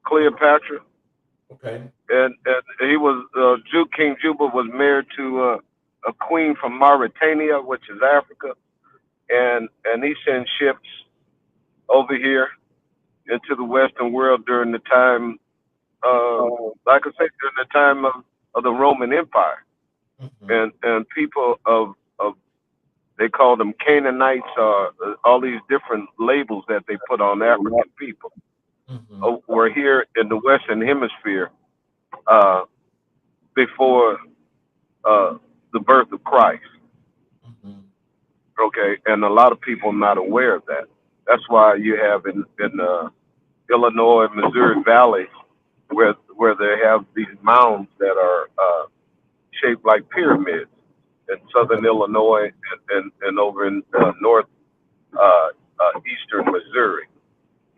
Speaker 3: Cleopatra,
Speaker 2: Okay.
Speaker 3: and he was King Juba was married to a queen from Mauritania, which is Africa, and he sent ships over here into the Western world during the time, like I say, during the time of the Roman Empire,
Speaker 2: Hmm.
Speaker 3: and people of they call them Canaanites, all these different labels that they put on African people.
Speaker 2: Hmm.
Speaker 3: Were here in the Western Hemisphere uh, before uh, the birth of Christ.
Speaker 2: Hmm.
Speaker 3: Okay, and a lot of people are not aware of that. That's why you have in Illinois, Missouri Valley, where they have these mounds that are shaped like pyramids in southern Illinois and over in north uh, eastern Missouri.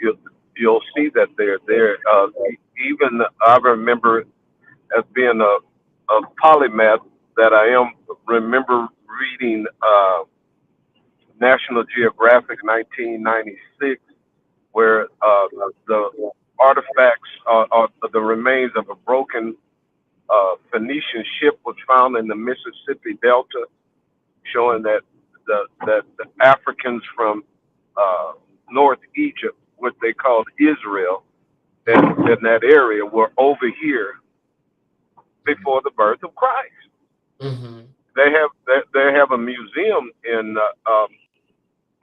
Speaker 3: You, you'll see that they're there. Even I remember as being a polymath that I am, remember reading National Geographic 1996, where the artifacts are the remains of a broken Phoenician ship was found in the Mississippi Delta, showing that the Africans from uh, North Egypt, what they called Israel, in that area, were over here before the birth of Christ.
Speaker 2: Hmm.
Speaker 3: They have a museum in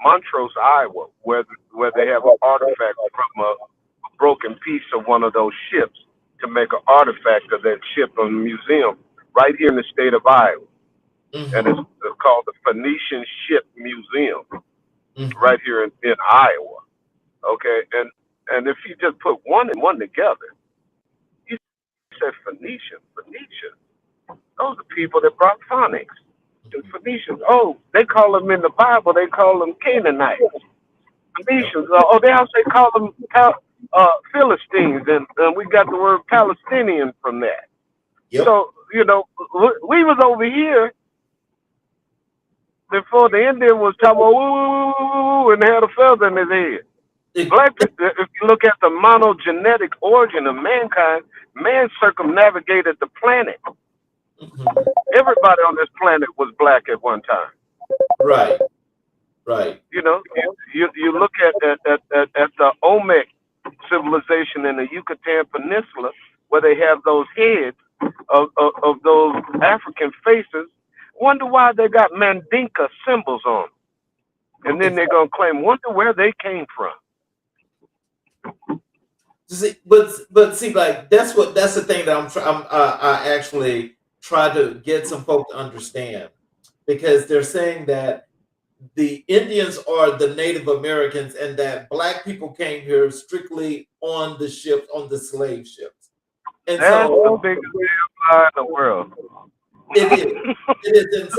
Speaker 3: Montrose, Iowa, where they have an artifact from a broken piece of one of those ships to make an artifact of that ship in a museum right here in the state of Iowa, and
Speaker 2: Hmm.
Speaker 3: it's called the Phoenician Ship Museum
Speaker 2: Hmm.
Speaker 3: right here in Iowa. Okay, and if you just put one and one together, you said Phoenician. Those are people that brought phonics. The Phoenicians. Oh, they call them in the Bible. They call them Canaanites.
Speaker 2: Yep.
Speaker 3: Phoenicians. They also call them Philistines, and we got the word Palestinian from that.
Speaker 2: Yep.
Speaker 3: So you know, we was over here before the Indian was talking about woo, woo, woo, woo, and had a feather in his head.
Speaker 2: It-
Speaker 3: Black people, if you look at the monogenetic origin of mankind, man circumnavigated the planet.
Speaker 2: mhm.
Speaker 3: Everybody on this planet was black at one time.
Speaker 2: Right. Right.
Speaker 3: You know, you look at the Olmec civilization in the Yucatan Peninsula, where they have those heads of those African faces, Wonder why they got Mandinka symbols on them. And then they're going to claim, wonder where they came from.
Speaker 2: See, but see, like that's the thing that I actually try to get some folks to understand, because they're saying that the Indians are the Native Americans and that black people came here strictly on the ships, on the slave ships. And
Speaker 3: That's the
Speaker 2: so
Speaker 3: biggest lie in the world.
Speaker 2: it is. It is.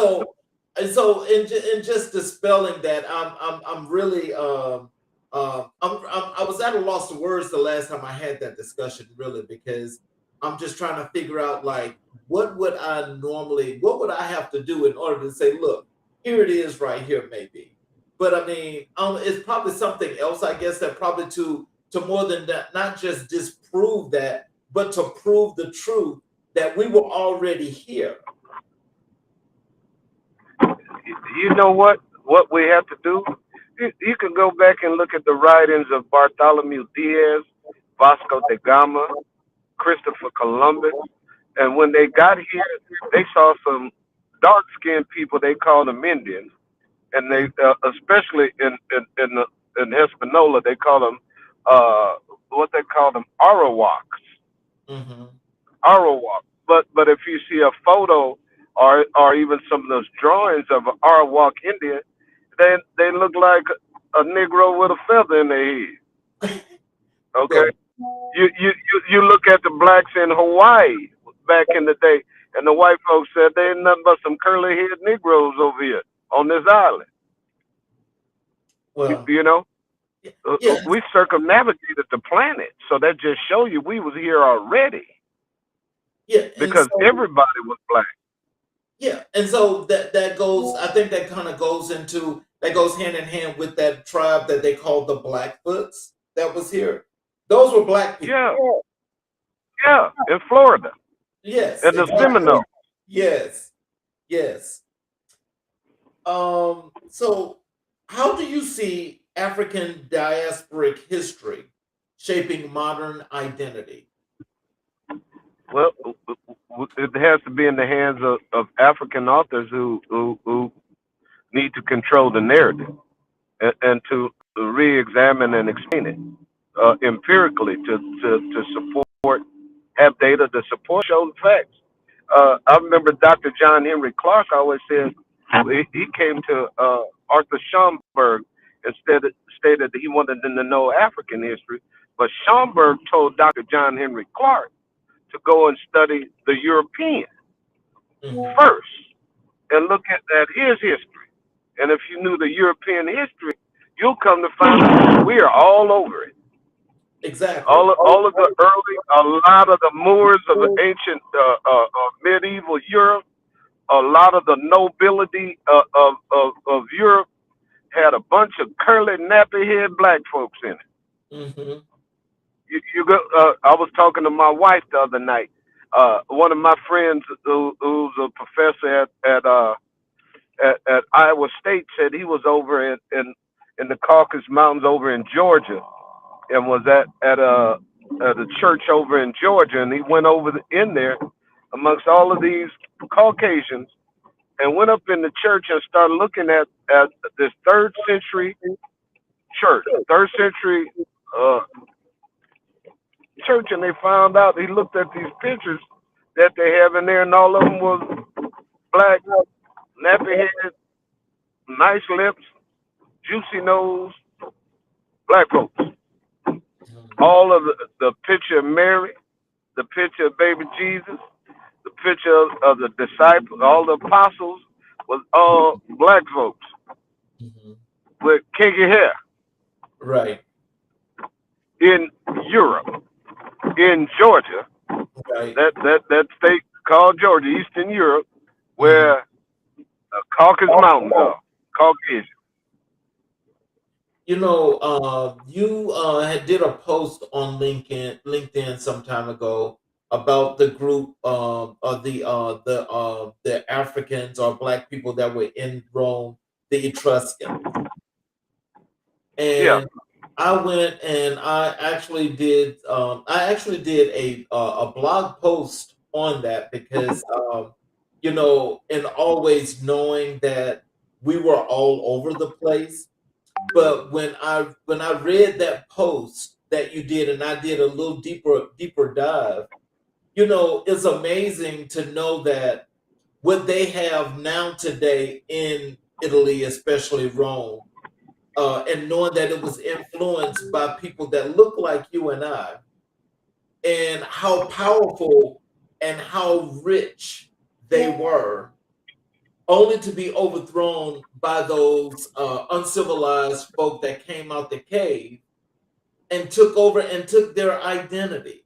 Speaker 2: And just dispelling that, I'm really I was at a loss of words the last time I had that discussion, really, because I'm just trying to figure out, like, what would I have to do in order to say, look, here it is right here, maybe. But I mean, it's probably something else, I guess, that probably to more than that, not just disprove that, but to prove the truth that we were already here.
Speaker 3: You know what? What we have to do? You can go back and look at the writings of Bartholomew Diaz, Vasco da Gama, Christopher Columbus. And when they got here, they saw some dark-skinned people. They called them Indians, and they, especially in Hispaniola, they call them what they call them Arawaks.
Speaker 2: Mm-hmm.
Speaker 3: Arawak. But if you see a photo or even some of those drawings of an Arawak Indian, they look like a Negro with a feather in their head. Okay. You look at the blacks in Hawaii back in the day, and the white folks said they ain't nothing but some curly haired Negroes over here on this island.
Speaker 2: Well,
Speaker 3: You know,
Speaker 2: yeah,
Speaker 3: we circumnavigated the planet, so that just show you we was here already
Speaker 2: yeah, and
Speaker 3: because
Speaker 2: so
Speaker 3: everybody was black.
Speaker 2: yeah, and so that goes. I think that kind of goes hand in hand with that tribe that they called the Blackfoots that was here. Those were black people.
Speaker 3: Yeah, yeah, in Florida,
Speaker 2: Yes,
Speaker 3: and the
Speaker 2: exactly.
Speaker 3: Seminoles.
Speaker 2: Yes, yes. So how do you see African diasporic history shaping modern identity?
Speaker 3: Well, it has to be in the hands of African authors who need to control the narrative and to re-examine and explain it empirically to support, have data to support, show the facts. I remember Dr. John Henry Clark always said he came to Arthur Schomburg and stated that he wanted them to know African history, but Schomburg told Dr. John Henry Clark to go and study the European
Speaker 2: Mhm.
Speaker 3: first and look at his history. And if you knew the European history, you'll come to find out we are all over it.
Speaker 2: Exactly.
Speaker 3: All of the early, a lot of the Moors of the ancient medieval Europe, a lot of the nobility of Europe had a bunch of curly, nappy head black folks in it.
Speaker 2: Hmm.
Speaker 3: You go. I was talking to my wife the other night. One of my friends who's a professor at Iowa State said he was over in the Caucasus Mountains over in Georgia and was at a church over in Georgia, and he went over in there amongst all of these Caucasians and went up in the church and started looking at this third century church, third century church, and they found out he looked at these pictures that they have in there, and all of them was black, nappy head, nice lips, juicy nose, black folks. All of the picture of Mary, the picture of baby Jesus, the picture of the disciples, all the apostles was all black folks
Speaker 2: Hmm.
Speaker 3: with kinky hair
Speaker 2: Right.
Speaker 3: in Europe, in Georgia,
Speaker 2: Right.
Speaker 3: that state called Georgia, Eastern Europe,
Speaker 2: Hmm.
Speaker 3: where the Caucasus Mountains are, Caucasian.
Speaker 2: You did a post on LinkedIn some time ago about the group of the Africans or Black people that were in Rome, the Etruscans,
Speaker 3: Yeah,
Speaker 2: and I went and I actually did a blog post on that because and always knowing that we were all over the place. But when I read that post that you did, and I did a little deeper dive, it's amazing to know that what they have now today in Italy, especially Rome, and knowing that it was influenced by people that look like you and I, and how powerful and how rich they were, only to be overthrown by those uncivilized folk that came out the cave and took over and took their identity.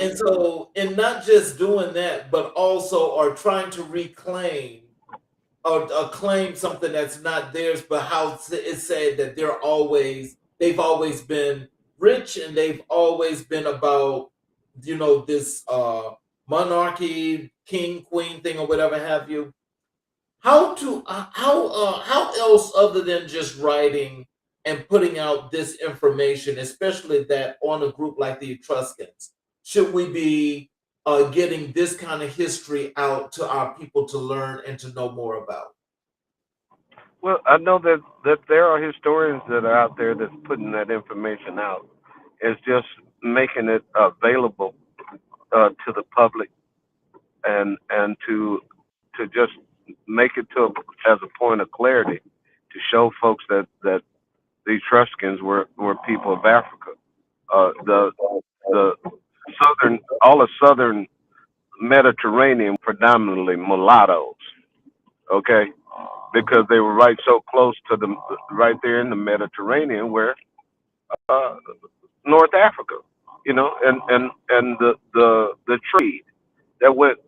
Speaker 2: And so, and not just doing that, but also are trying to reclaim or claim something that's not theirs, but how it's said that they've always been rich, and they've always been about, this monarchy, king, queen thing, or whatever have you. How else, other than just writing and putting out this information, especially that on a group like the Etruscans, should we be getting this kind of history out to our people to learn and to know more about?
Speaker 3: Well, I know that there are historians that are out there that's putting that information out. It's just making it available to the public, and to just make it as a point of clarity to show folks that the Etruscans were people of Africa. The all the southern Mediterranean, predominantly mulattoes. Okay, because they were so close to right there in the Mediterranean, where uh, North Africa, and the trade that went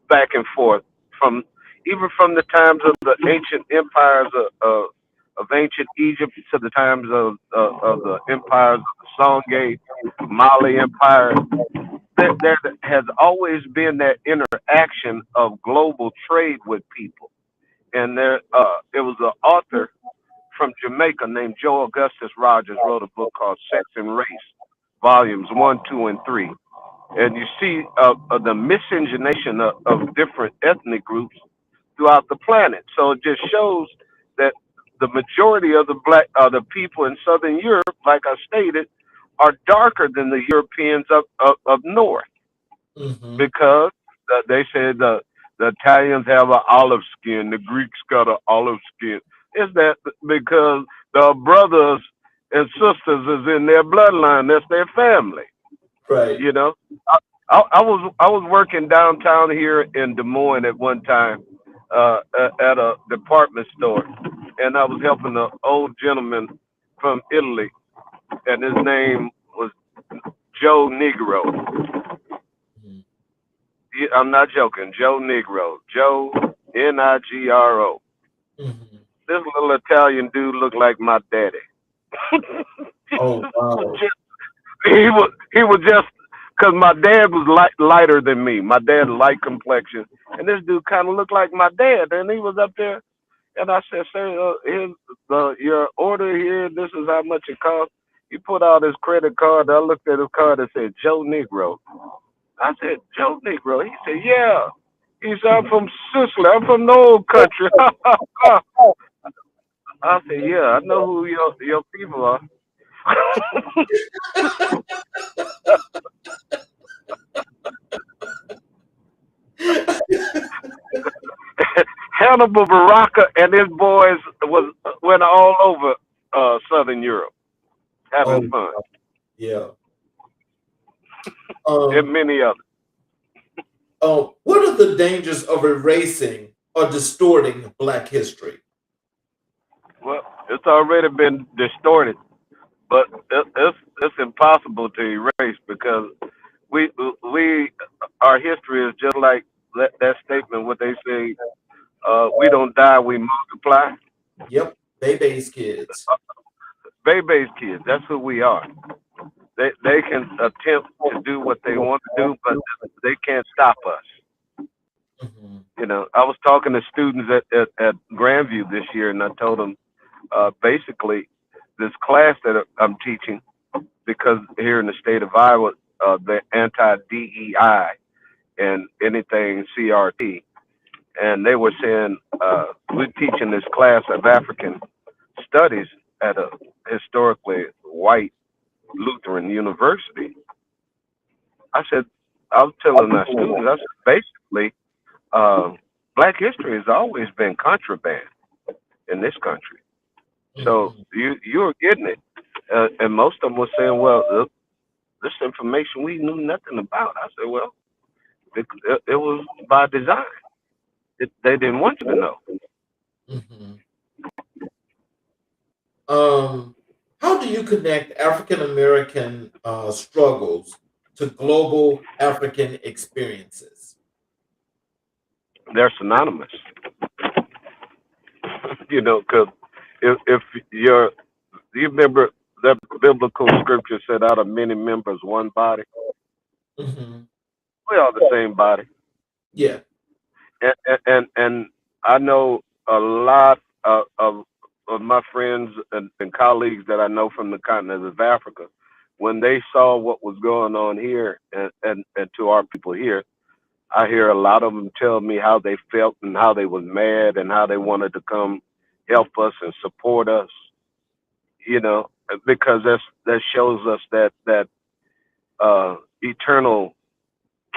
Speaker 3: back and forth from even from the times of the ancient empires of ancient Egypt to the times of the empires of the Songhai, Mali Empire. There has always been that interaction of global trade with people, and it was an author from Jamaica named Joe Augustus Rogers wrote a book called Sex and Race, volumes 1, 2, and 3. And you see the miscegenation of different ethnic groups throughout the planet. So it just shows that the majority of the people in Southern Europe, like I stated, are darker than the Europeans up north,
Speaker 2: Hmm.
Speaker 3: because they said the Italians have an olive skin, the Greeks got an olive skin. Is that because the brothers and sisters is in their bloodline? That's their family.
Speaker 2: Right.
Speaker 3: You know, I was working downtown here in Des Moines at one time, at a department store, and I was helping an old gentleman from Italy, and his name was Joe Negro.
Speaker 2: Mhm.
Speaker 3: Yeah, I'm not joking. Joe Negro. Joe Nigro.
Speaker 2: Mhm.
Speaker 3: This little Italian dude looked like my daddy.
Speaker 2: Oh, wow.
Speaker 3: He was just because my dad was lighter than me. My dad light complexion, and this dude kind of looked like my dad. And he was up there, and I said, "Sir, here's your order here. This is how much it costs." He put out his credit card. I looked at his card and said, "Joe Negro." I said, "Joe Negro." He said, "Yeah." He said, "I'm from Sicily. I'm from the old country." I said, "Yeah, I know who your people are." Hannibal Baraka and his boys went all over Southern Europe having
Speaker 2: Oh,
Speaker 3: fun,
Speaker 2: yeah.
Speaker 3: and
Speaker 2: Um,
Speaker 3: many others.
Speaker 2: what are the dangers of erasing or distorting Black history?
Speaker 3: Well, it's already been distorted, but it's impossible to erase because we we our history is just like that statement. What they say, we don't die, we multiply.
Speaker 2: Yep, baby's kids.
Speaker 3: Baby's kids. That's who we are. They can attempt to do what they want to do, but they can't stop us.
Speaker 2: Hmm.
Speaker 3: I was talking to students at Grandview this year, and I told them basically this class that I'm teaching, because here in the state of Iowa, the anti DEI and anything CRT. And they were saying, we're teaching this class of African studies at a historically white Lutheran university. I said, I was telling my students, I said, basically, uh, black history has always been contraband in this country. So
Speaker 2: Mhm.
Speaker 3: you're getting it. And most of them were saying, well, this information we knew nothing about. I said, well, it was by design. They didn't want you to know.
Speaker 2: Mhm. Um, how do you connect African American struggles to global African experiences?
Speaker 3: They're synonymous, you know, because if you remember that biblical scripture said, out of many members, one body.
Speaker 2: Hmm.
Speaker 3: We are the same body.
Speaker 2: Yeah.
Speaker 3: And I know a lot of my friends and colleagues that I know from the continent of Africa, when they saw what was going on here and to our people here, I hear a lot of them tell me how they felt and how they was mad and how they wanted to come help us and support us, you know, because that shows us that eternal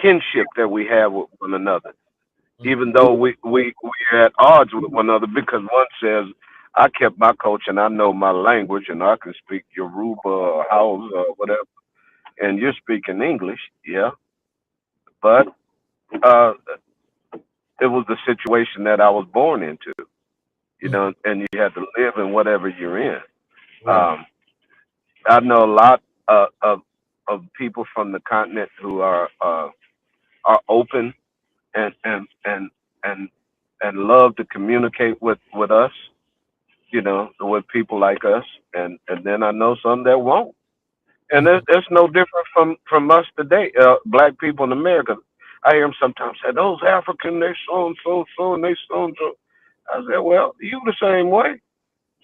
Speaker 3: kinship that we have with one another, even
Speaker 2: Hmm.
Speaker 3: though we're at odds with one another, because one says, I kept my culture and I know my language and I can speak Yoruba or Hausa or whatever, and you're speaking English, yeah, but uh, it was the situation that I was born into, you know,
Speaker 2: Hmm.
Speaker 3: and you had to live in whatever you're in.
Speaker 2: Right.
Speaker 3: Um, I know a lot of people from the continent who are open and and and love to communicate with us, you know, with people like us, and then I know some that won't, and
Speaker 2: Hmm.
Speaker 3: it's no different from us today, black people in America. I hear them sometimes say, those African, they so and so so and they so and so. I said, well, you the same way.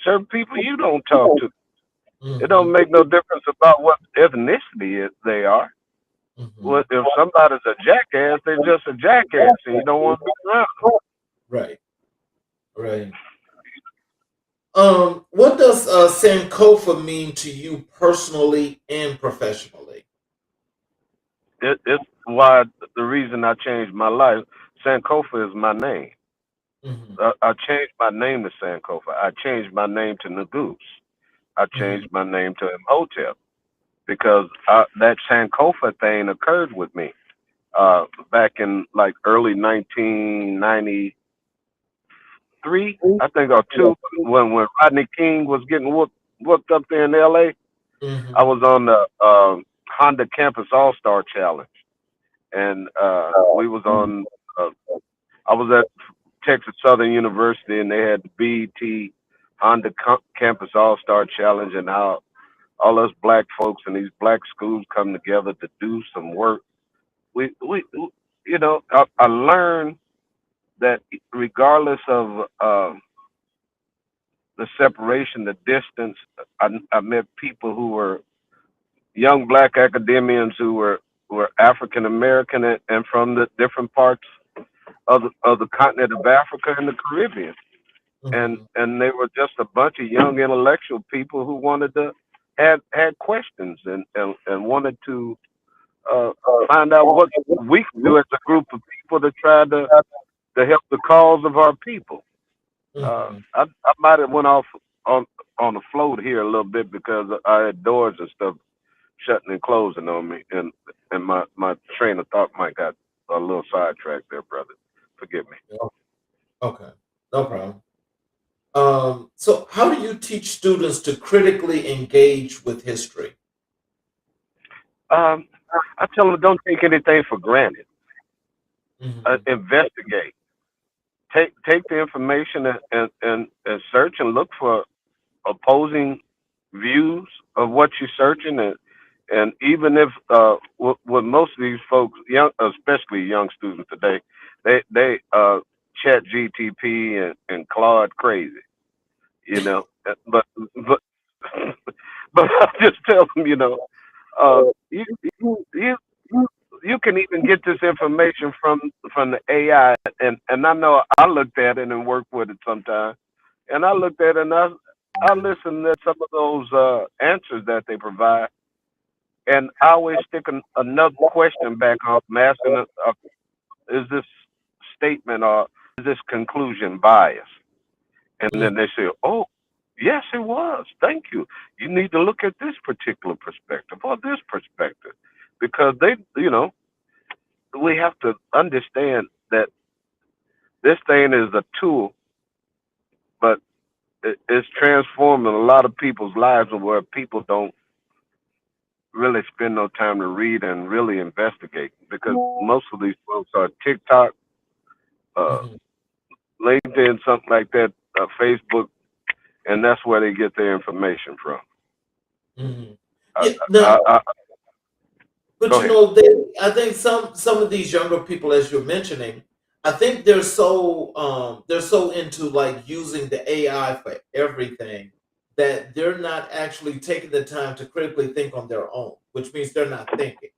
Speaker 3: Certain people you don't talk to. It
Speaker 2: Hmm.
Speaker 3: don't make no difference about what ethnicity they are.
Speaker 2: Hmm.
Speaker 3: Well, if somebody's a jackass, they're just a jackass, and you don't want to be around them.
Speaker 2: Right. Right. What does Sankofa mean to you personally and professionally?
Speaker 3: It's why the reason I changed my life. Sankofa is my name.
Speaker 2: Hmm.
Speaker 3: I changed my name to Sankofa. I changed my name to Negus. I
Speaker 2: Hmm.
Speaker 3: changed my name to Imhotep because that Sankofa thing occurred with me back in like early 1993, I think, or two, when Rodney King was getting whooped up there in L.A. I
Speaker 2: Hmm.
Speaker 3: was on the Honda Campus All Star Challenge, and we was on. I was at Texas Southern University, and they had the BET Honda Campus All Star Challenge, and how all us black folks in these black schools come together to do some work. We you know, I learned that regardless of the separation, the distance, I met people who were young black academians who were African American and from the different parts of the continent of Africa and the Caribbean,
Speaker 2: Hmm.
Speaker 3: and they were just a bunch of young intellectual people who wanted to had questions and wanted to uh, find out what we could do as a group of people to try to help the cause of our people.
Speaker 2: Hmm.
Speaker 3: I might have went off on on the float here a little bit because I had doors and stuff shutting and closing on me, and my train of thought might got a little sidetracked there, brother. Forgive me.
Speaker 2: Okay. No problem. So, how do you teach students to critically engage with history?
Speaker 3: Um, I tell them, don't take anything for granted.
Speaker 2: Hmm.
Speaker 3: Investigate. Take the information and search and look for opposing views of what you're searching, and even if with most of these folks, young, especially young students today, they chat GTP and Claude crazy, you know. But but I just tell them, you know, you you you you can even get this information from the AI, and I know I looked at it and worked with it sometimes, and I looked at it and I listened to some of those answers that they provide, and I always stick another question back on. I'm asking, is this statement or is this conclusion biased? And then they say, oh, yes, it was. Thank you. You need to look at this particular perspective or this perspective, because we have to understand that this thing is a tool, but it's transforming a lot of people's lives where people don't really spend no time to read and really investigate, because most of these folks are TikTok, uh,
Speaker 2: Mhm.
Speaker 3: LinkedIn, something like that, Facebook, and that's where they get their information from.
Speaker 2: Mhm.
Speaker 3: I,
Speaker 2: Yeah. Now,
Speaker 3: I,
Speaker 2: but
Speaker 3: go
Speaker 2: you
Speaker 3: ahead.
Speaker 2: know, I think some of these younger people, as you're mentioning, I think they're so into like using the AI for everything that they're not actually taking the time to critically think on their own, which means they're not thinking.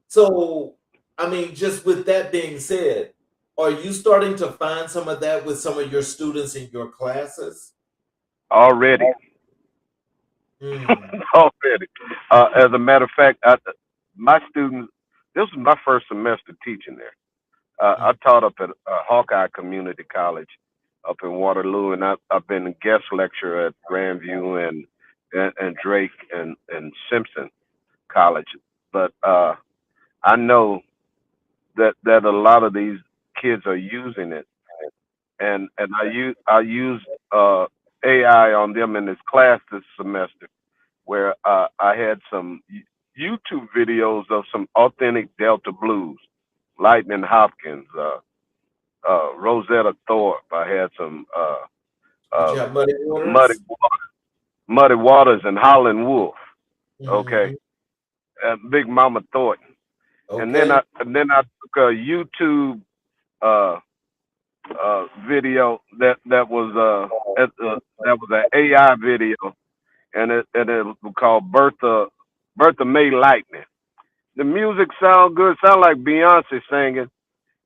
Speaker 2: So, I mean, just with that being said, are you starting to find some of that with some of your students in your classes?
Speaker 3: Already,
Speaker 2: Mm,
Speaker 3: already. As a matter of fact, my students, this was my first semester teaching there. I
Speaker 2: mm,
Speaker 3: taught up at Hawkeye Community College up in Waterloo, and I've been a guest lecturer at Grandview and Drake and Simpson College. But I know that a lot of these kids are using it, and I used uh, AI on them in this class this semester, where I had some YouTube videos of some authentic Delta blues, Lightning Hopkins, Rosetta Thorpe. I had some
Speaker 2: did you
Speaker 3: uh,
Speaker 2: have muddy
Speaker 3: Muddy
Speaker 2: waters?
Speaker 3: Muddy Waters and Howlin' Wolf. Okay,
Speaker 2: Hmm.
Speaker 3: and Big Mama Thornton. And then
Speaker 2: Okay.
Speaker 3: I took a YouTube uh, video that was that was an AI video, and it was called Bertha May Lightning. The music sound good, sound like Beyonce singing,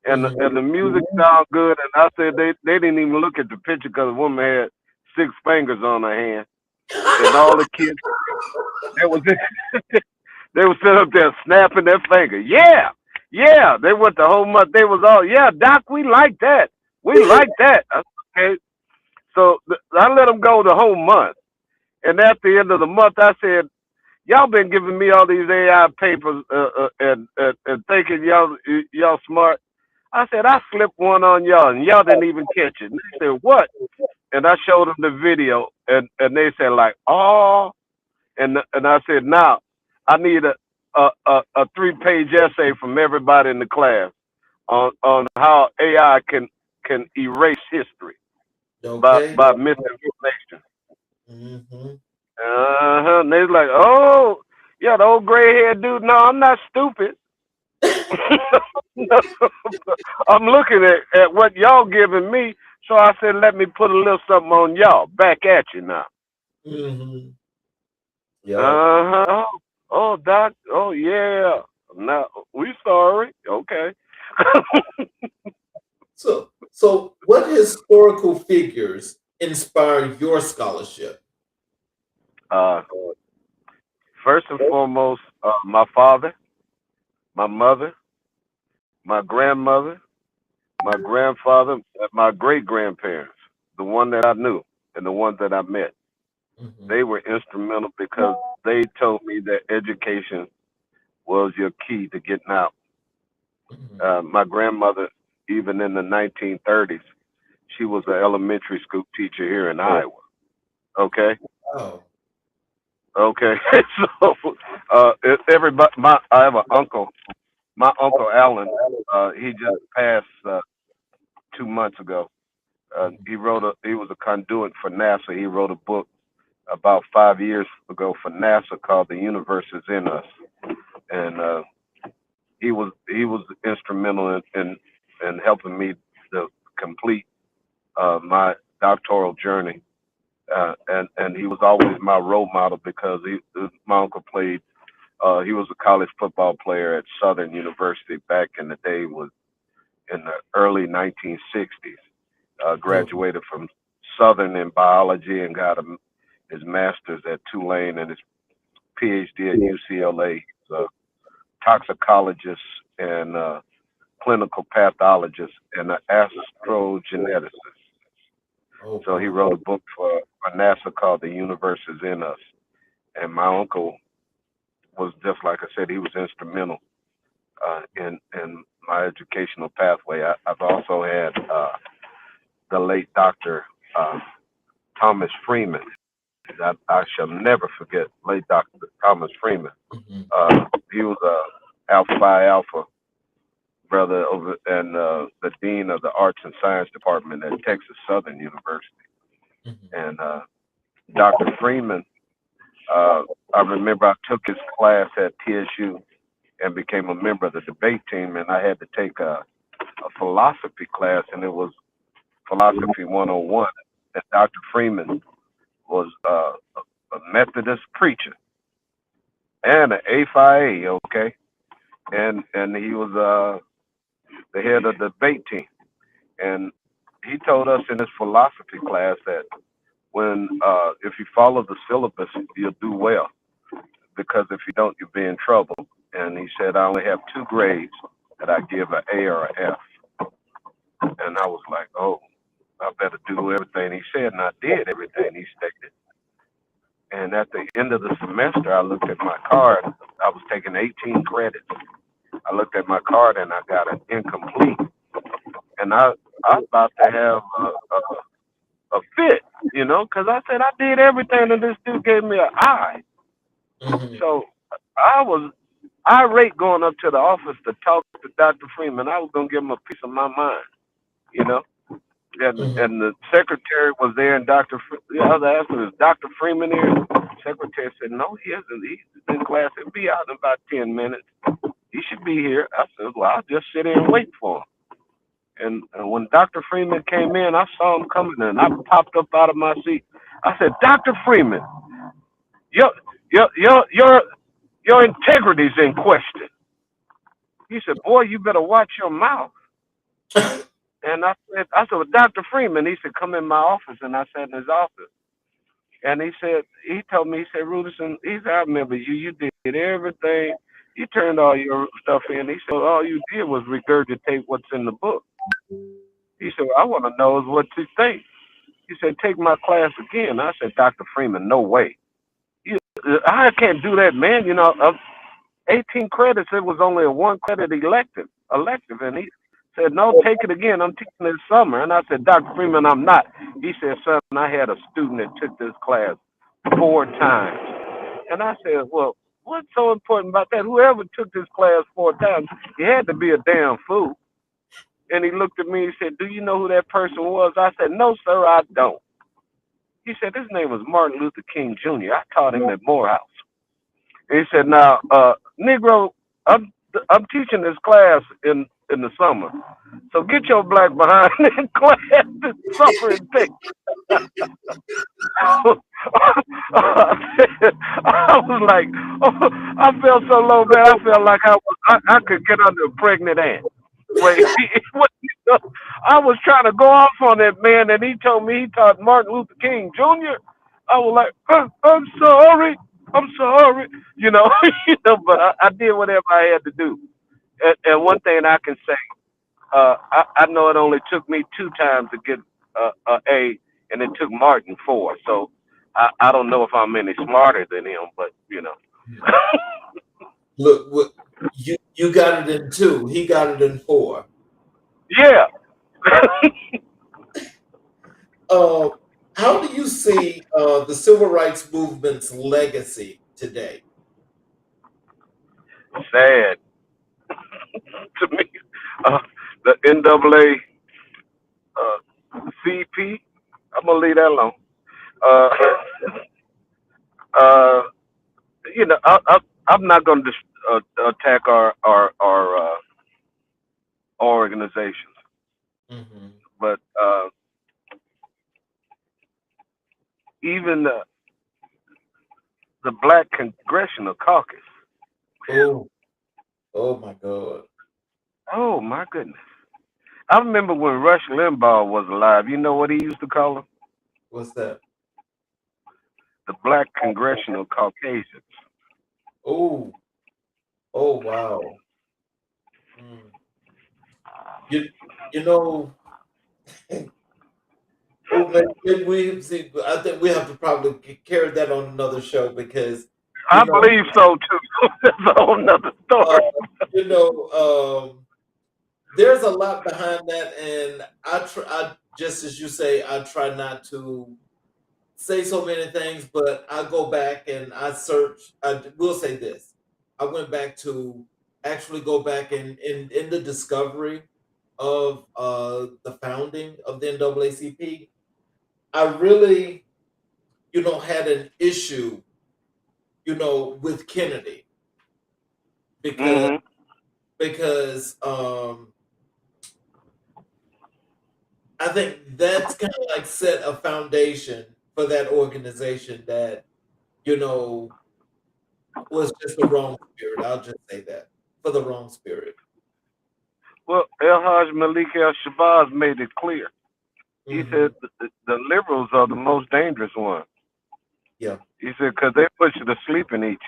Speaker 3: and
Speaker 2: Hmm.
Speaker 3: the music sound good. And I said they didn't even look at the picture because the woman had 6 fingers on her hand, and all the kids they was they was sitting up there snapping their finger. Yeah, yeah. They went the whole month. They was all, yeah, Doc, we like that. We like that. I said, okay. So I let them go the whole month. And at the end of the month, I said, y'all been giving me all these AI papers and thinking y'all smart. I said, I slipped one on y'all and y'all didn't even catch it. And they said, what? And I showed them the video and they said like, oh, and I said, now I need a 3-page essay from everybody in the class on how AI can erase history
Speaker 2: Okay.
Speaker 3: by misinformation.
Speaker 2: Hmm.
Speaker 3: And they was like, oh, yeah, the old gray haired dude. No, I'm not stupid. I'm looking at what y'all giving me. So I said, let me put a little something on y'all. Back at you now.
Speaker 2: Hmm. Yep.
Speaker 3: Uh-huh. Oh, Doc. Oh, yeah. Now, we sorry. Okay.
Speaker 2: So what historical figures inspire your scholarship?
Speaker 3: uh, First and foremost, my father, my mother, my grandmother, my grandfather, and my great grandparents, the one that I knew and the one that I met.
Speaker 2: Hmm.
Speaker 3: They were instrumental because they told me that education was your key to getting out.
Speaker 2: Hmm.
Speaker 3: My grandmother, even in the 1930s, she was an elementary school teacher here in Iowa. Okay,
Speaker 2: Oh.
Speaker 3: okay. So everybody, I have an uncle. My uncle Alan, he just passed 2 months ago.
Speaker 2: Hmm.
Speaker 3: He was a conduit for NASA. He wrote a book about 5 years ago for NASA called "The Universe Is in Us," and he was instrumental in helping me to complete my doctoral journey. And he was always my role model because my uncle played He was a college football player at Southern University back in the day, was in the early 1960s.
Speaker 2: Okay.
Speaker 3: Graduated from Southern in biology and got his master's at Tulane and his PhD at UCLA. He's a toxicologist and clinical pathologist and an astrogeneticist.
Speaker 2: Oh,
Speaker 3: So he
Speaker 2: wow.
Speaker 3: wrote a book for NASA called The Universe is in Us. And my uncle was just like I said, he was instrumental in my educational pathway. I've also had the late Dr. Uh, Thomas Freeman. I shall never forget late Dr. Thomas Freeman.
Speaker 2: Hmm.
Speaker 3: He was a Alpha Phi Alpha brother over and the dean of the Arts and Science Department at Texas Southern University.
Speaker 2: Hmm.
Speaker 3: And Dr. Freeman, I remember I took his class at TSU and became a member of the debate team, and I had to take a philosophy class, and it was Philosophy 101. And Dr. Freeman was a Methodist preacher and an A-Phi-A, okay? And he was the head of the debate team. And he told us in his philosophy class that when if you follow the syllabus, you'll do well. Because if you don't, you'll be in trouble. And he said, I only have two grades that I give an A or an F. And I was like, oh, I better do everything he said. And I did everything he stated. And at the end of the semester, I looked at my card. I was taking 18 credits. I looked at my card and I got an incomplete. And I was about to have a fit, you know, because I said I did everything and this dude gave me an I.
Speaker 2: Hmm.
Speaker 3: So I was irate going up to the office to talk to Dr. Freeman. I was going to give him a piece of my mind, you know.
Speaker 2: Hmm.
Speaker 3: And the secretary was there, and I was asking, is Dr. Freeman here? The secretary said, no, he isn't. He's in class. He'll be out in about 10 minutes. He should be here. I said, well, I'll just sit here and wait for him. And when Dr. Freeman came in, I saw him coming, and I popped up out of my seat. I said, Dr. Freeman, your your your your your integrity's in question. He said, boy, you better watch your mouth. And I said, well, Dr. Freeman. He said, come in my office. And I sat in his office. And he told me, he said, Rudison, he said, I remember you. You did everything. You turned all your stuff in. He said, well, all you did was regurgitate what's in the book. He said, well, I want to know is what you think. He said, take my class again. I said, Dr. Freeman, no way. You, I can't do that, man. You know, 18 credits, it was only a one credit elective. And he said, no, take it again. I'm teaching this summer. And I said, Dr. Freeman, I'm not. He said, son, I had a student that took this class 4 times. And I said, well, what's so important about that? Whoever took this class 4 times, he had to be a damn fool. And he looked at me and said, do you know who that person was? I said, no, sir, I don't. He said, his name was Martin Luther King Jr. I taught him at Morehouse. And he said, now, Negro, I'm teaching this class in the summer. So get your black behind in class this summer and take. I was like, oh, I felt so low, man. I felt like I could get under a pregnant ant. Wait, I was trying to go off on that man, and he told me he taught Martin Luther King Jr. I was like, I'm sorry, I'm sorry, you know, but I did whatever I had to do. And one thing I can say, I know it only took me 2 times to get a A, and it took Martin 4. So I don't know if I'm any smarter than him, but you know.
Speaker 2: Look, you got it in two. He got it in four.
Speaker 3: Yeah.
Speaker 2: Uh, how do you see the civil rights movement's legacy today?
Speaker 3: Sad to me. Uh, the NAA CP. I'm gonna leave that alone. Uh, uh, I'm not gonna attack our organizations,
Speaker 2: Hmm.
Speaker 3: but even the Black Congressional Caucus.
Speaker 2: Oh, oh my God.
Speaker 3: Oh my goodness. I remember when Rush Limbaugh was alive. You know what he used to call them?
Speaker 2: What's that?
Speaker 3: The Black Congressional Caucasians.
Speaker 2: Oh, oh wow. Mm. You you know, oh man, we see. I think we have to probably carry that on another show because you
Speaker 3: I
Speaker 2: know,
Speaker 3: believe so too. That's a whole nother
Speaker 2: uh,
Speaker 3: story.
Speaker 2: you know, there's a lot behind that, and I just as you say, I try not to say so many things, but I go back and I search. I will say this: I went back to actually go back in the discovery of the founding of the NAACP. I really, had an issue, with Kennedy because
Speaker 3: Hmm.
Speaker 2: because I think that's kind of like set a foundation for that organization that you know was just the wrong spirit. I'll just say that for the wrong spirit.
Speaker 3: Well, El Haj Malik El Shabazz made it clear. He
Speaker 2: Hmm.
Speaker 3: said the liberals are the most dangerous ones.
Speaker 2: Yeah,
Speaker 3: He said because they put you to sleep and eat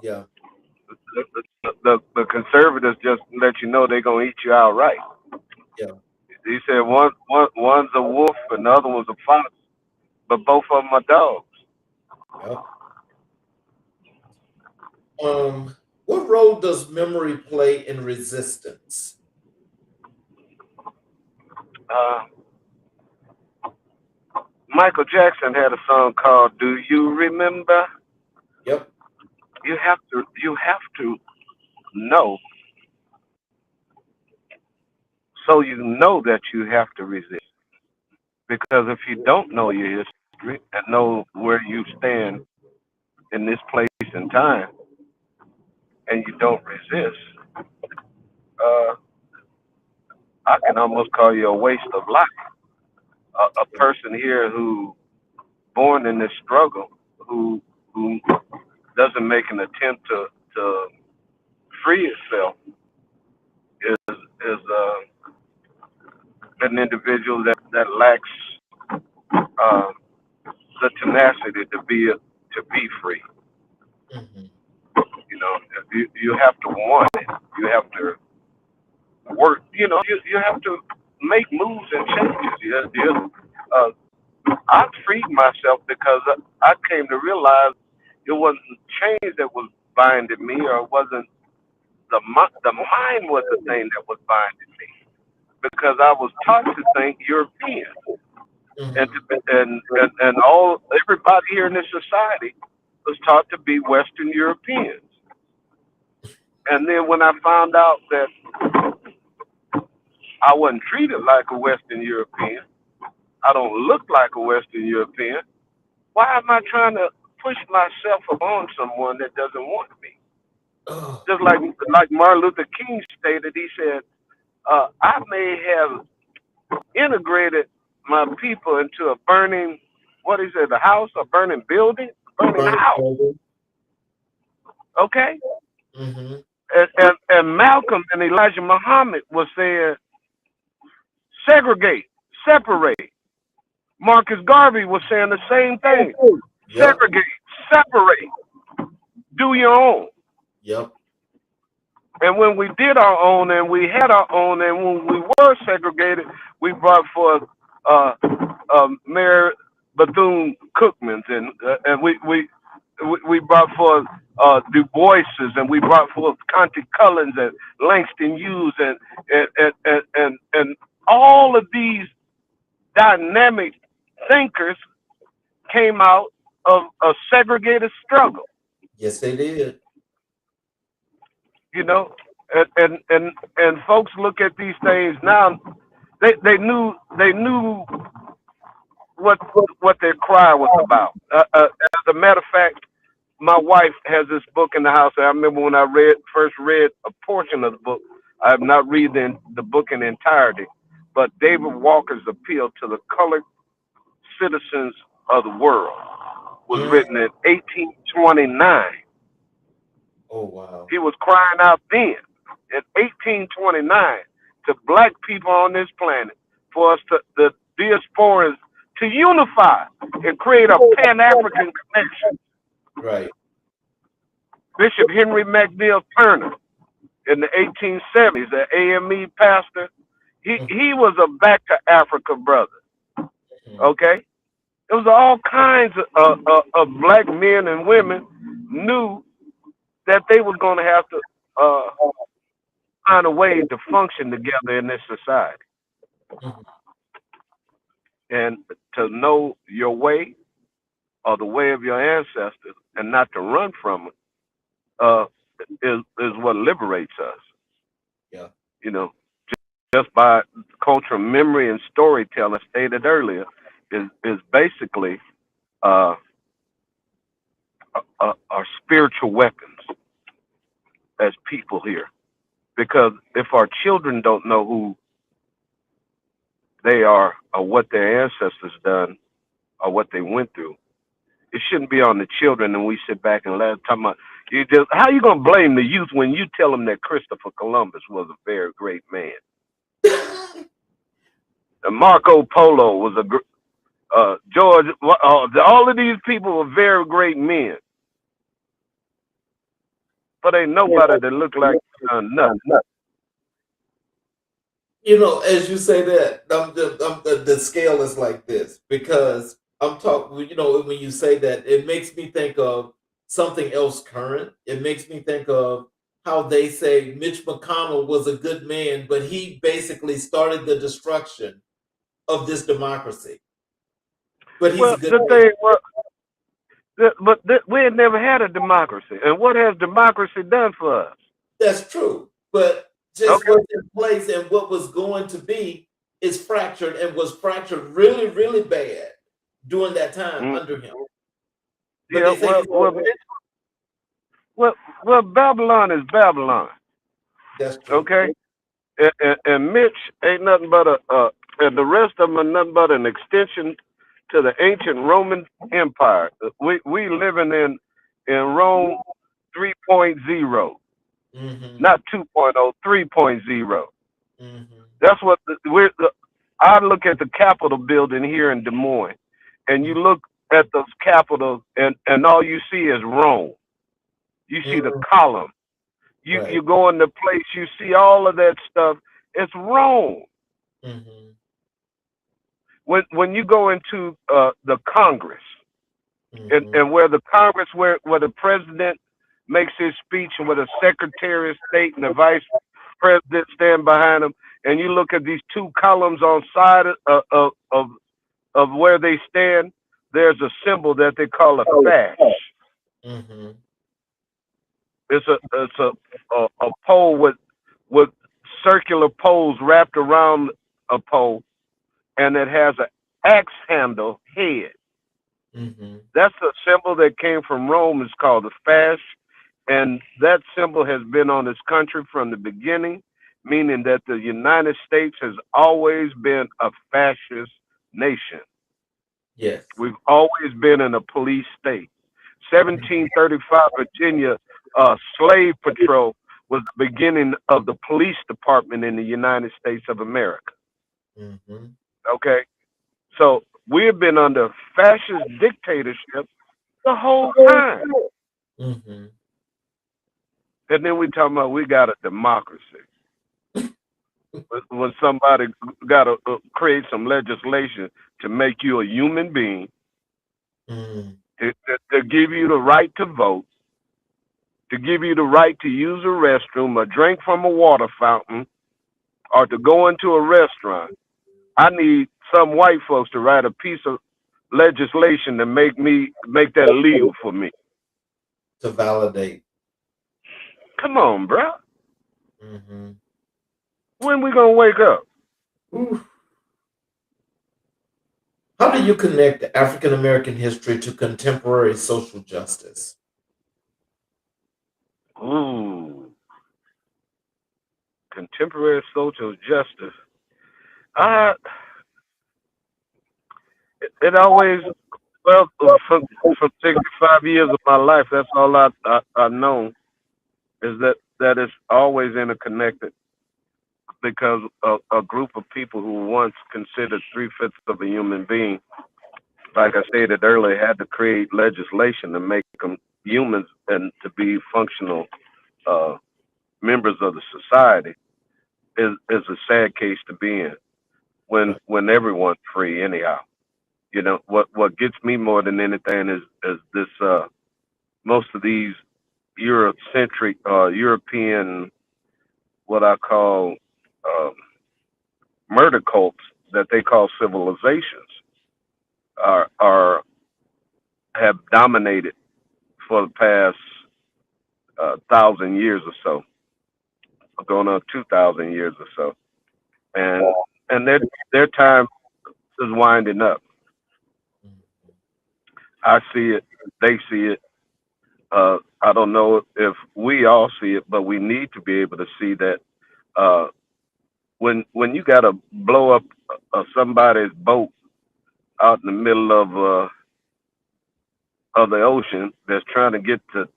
Speaker 2: yeah,
Speaker 3: you. The conservatives just let you know they're gonna eat you outright.
Speaker 2: yeah,
Speaker 3: He said one's a wolf and the other one's a fox, but both of them are dogs.
Speaker 2: yeah. What role does memory play in resistance?
Speaker 3: Uh, Michael Jackson had a song called "Do You Remember?"
Speaker 2: Yep.
Speaker 3: You have to know, so you know that you have to resist. Because if you don't know your history and know where you stand in this place and time, and you don't resist, uh, I can almost call you a waste of life. A person here who born in this struggle, who doesn't make an attempt to free itself, is an individual that lacks uh, the tenacity to be free.
Speaker 2: Hmm.
Speaker 3: You have to want it. You have to work. You have to make moves and changes. Uh, I freed myself because I came to realize it wasn't change that was binding me, or it wasn't the mind was the thing that was binding me, because I was taught to think European, and
Speaker 2: Hmm.
Speaker 3: all everybody here in this society was taught to be Western Europeans. And then when I found out that I wasn't treated like a Western European, I don't look like a Western European. Why am I trying to push myself upon someone that doesn't want me?
Speaker 2: Oh,
Speaker 3: Just like Martin Luther King stated, he said, "I may have integrated my people into a burning, what he said, a house, a burning building, burning
Speaker 2: burn
Speaker 3: house."
Speaker 2: it.
Speaker 3: Okay,
Speaker 2: Hmm.
Speaker 3: and Malcolm and Elijah Muhammad was saying, segregate, separate. Marcus Garvey was saying the same thing:
Speaker 2: Yep.
Speaker 3: segregate, separate, do your own.
Speaker 2: Yep.
Speaker 3: And when we did our own and we had our own, and when we were segregated, we brought forth Mayor Bethune Cookmans, and we brought forth Du Bois's, and we brought forth Conte Cullens and Langston Hughes, and all of these dynamic thinkers came out of a segregated struggle.
Speaker 2: Yes, they did.
Speaker 3: You know, and folks look at these things now. They knew what what their cry was about. As a matter of fact, my wife has this book in the house. I remember when I first read a portion of the book. I have not read the book in entirety, but David Walker's appeal to the colored citizens of the world was
Speaker 2: Mm.
Speaker 3: written in 1829.
Speaker 2: Oh, wow.
Speaker 3: He was crying out then in 1829 to black people on this planet for us to, the diasporas, to unify and create a Pan-African connection.
Speaker 2: Right.
Speaker 3: Bishop Henry McNeil Turner in the 1870s, the AME pastor, he was a back to Africa brother. Okay, it was all kinds of black men and women knew that they was going to have to find a way to function together in this society,
Speaker 2: Mhm.
Speaker 3: and to know your way or the way of your ancestors and not to run from it is what liberates us.
Speaker 2: Yeah.
Speaker 3: You know, just by cultural memory and storytelling stated earlier is basically uh, our spiritual weapons as people here. Because if our children don't know who they are or what their ancestors done or what they went through, it shouldn't be on the children and we sit back and laugh talking about you just how you gonna blame the youth when you tell them that Christopher Columbus was a very great man. And Marco Polo was George. All of these people were very great men, but ain't nobody that looked like nothing.
Speaker 2: You know, as you say that, the scale is like this because I'm talking. You know, when you say that, it makes me think of something else current. It makes me think of how they say Mitch McConnell was a good man, but he basically started the destruction of this democracy. But he's a
Speaker 3: Well,
Speaker 2: good
Speaker 3: the
Speaker 2: man.
Speaker 3: thing was, we had never had a democracy, and what has democracy done for us?
Speaker 2: That's true. But just
Speaker 3: Okay.
Speaker 2: what's in place and what was going to be is fractured and was fractured really, really bad during that time
Speaker 3: Mm,
Speaker 2: under him. But
Speaker 3: yeah.
Speaker 2: they say he's
Speaker 3: Well, well, Babylon is Babylon.
Speaker 2: that's true.
Speaker 3: Okay. And Mitch ain't nothing but and the rest of them are nothing but an extension to the ancient Roman Empire. We living in Rome 3.0,
Speaker 2: Mm-hmm.
Speaker 3: not 2.0, 3.0.
Speaker 2: Mm-hmm.
Speaker 3: That's what I look at the Capitol building here in Des Moines, and you look at those capitals, and all you see is Rome. You see the
Speaker 2: Mm-hmm.
Speaker 3: column.
Speaker 2: Right.
Speaker 3: You go in the place, you see all of that stuff. It's Rome.
Speaker 2: Mm-hmm.
Speaker 3: When you go into the Congress
Speaker 2: Mm-hmm.
Speaker 3: and where the Congress where the president makes his speech and where the Secretary of State and the Vice President stand behind him, and you look at these two columns on side of where they stand, there's a symbol that they call a sash.
Speaker 2: Mm-hmm.
Speaker 3: It's a pole with circular poles wrapped around a pole, and it has an axe handle head.
Speaker 2: Mm-hmm.
Speaker 3: That's a symbol that came from Rome. It's called the fash, and that symbol has been on this country from the beginning, meaning that the United States has always been a fascist nation.
Speaker 2: Yes.
Speaker 3: We've always been in a police state. 1735 Virginia slave patrol was the beginning of the police department in the United States of America.
Speaker 2: Mm-hmm.
Speaker 3: Okay, so we have been under fascist dictatorship the whole time,
Speaker 2: Mm-hmm.
Speaker 3: and then we talking about we got a democracy. When somebody got to create some legislation to make you a human being,
Speaker 2: Mm-hmm.
Speaker 3: to give you the right to vote, to give you the right to use a restroom, or drink from a water fountain, or to go into a restaurant. I need some white folks to write a piece of legislation to make that legal for me.
Speaker 2: To validate.
Speaker 3: Come on, bro.
Speaker 2: Mm-hmm.
Speaker 3: When we gonna wake up?
Speaker 2: Oof. How do you connect African American history to contemporary social justice?
Speaker 3: Ooh, contemporary social justice. I it always well for 65 years of my life. That's all I know. is that it's always interconnected because a group of people who once considered 3/5 of a human being, like I stated earlier, had to create legislation to make them humans and to be functional uh, members of the society is a sad case to be in when everyone's free anyhow. You know what gets me more than anything is this most of these Eurocentric European what I call um, murder cults that they call civilizations are have dominated for the past 1,000 years or so, going on 2,000 years or so, and their time is winding up. I see it, they see it. I don't know if we all see it, but we need to be able to see that uh, when you got to blow up somebody's boat out in the middle of the ocean that's trying to get to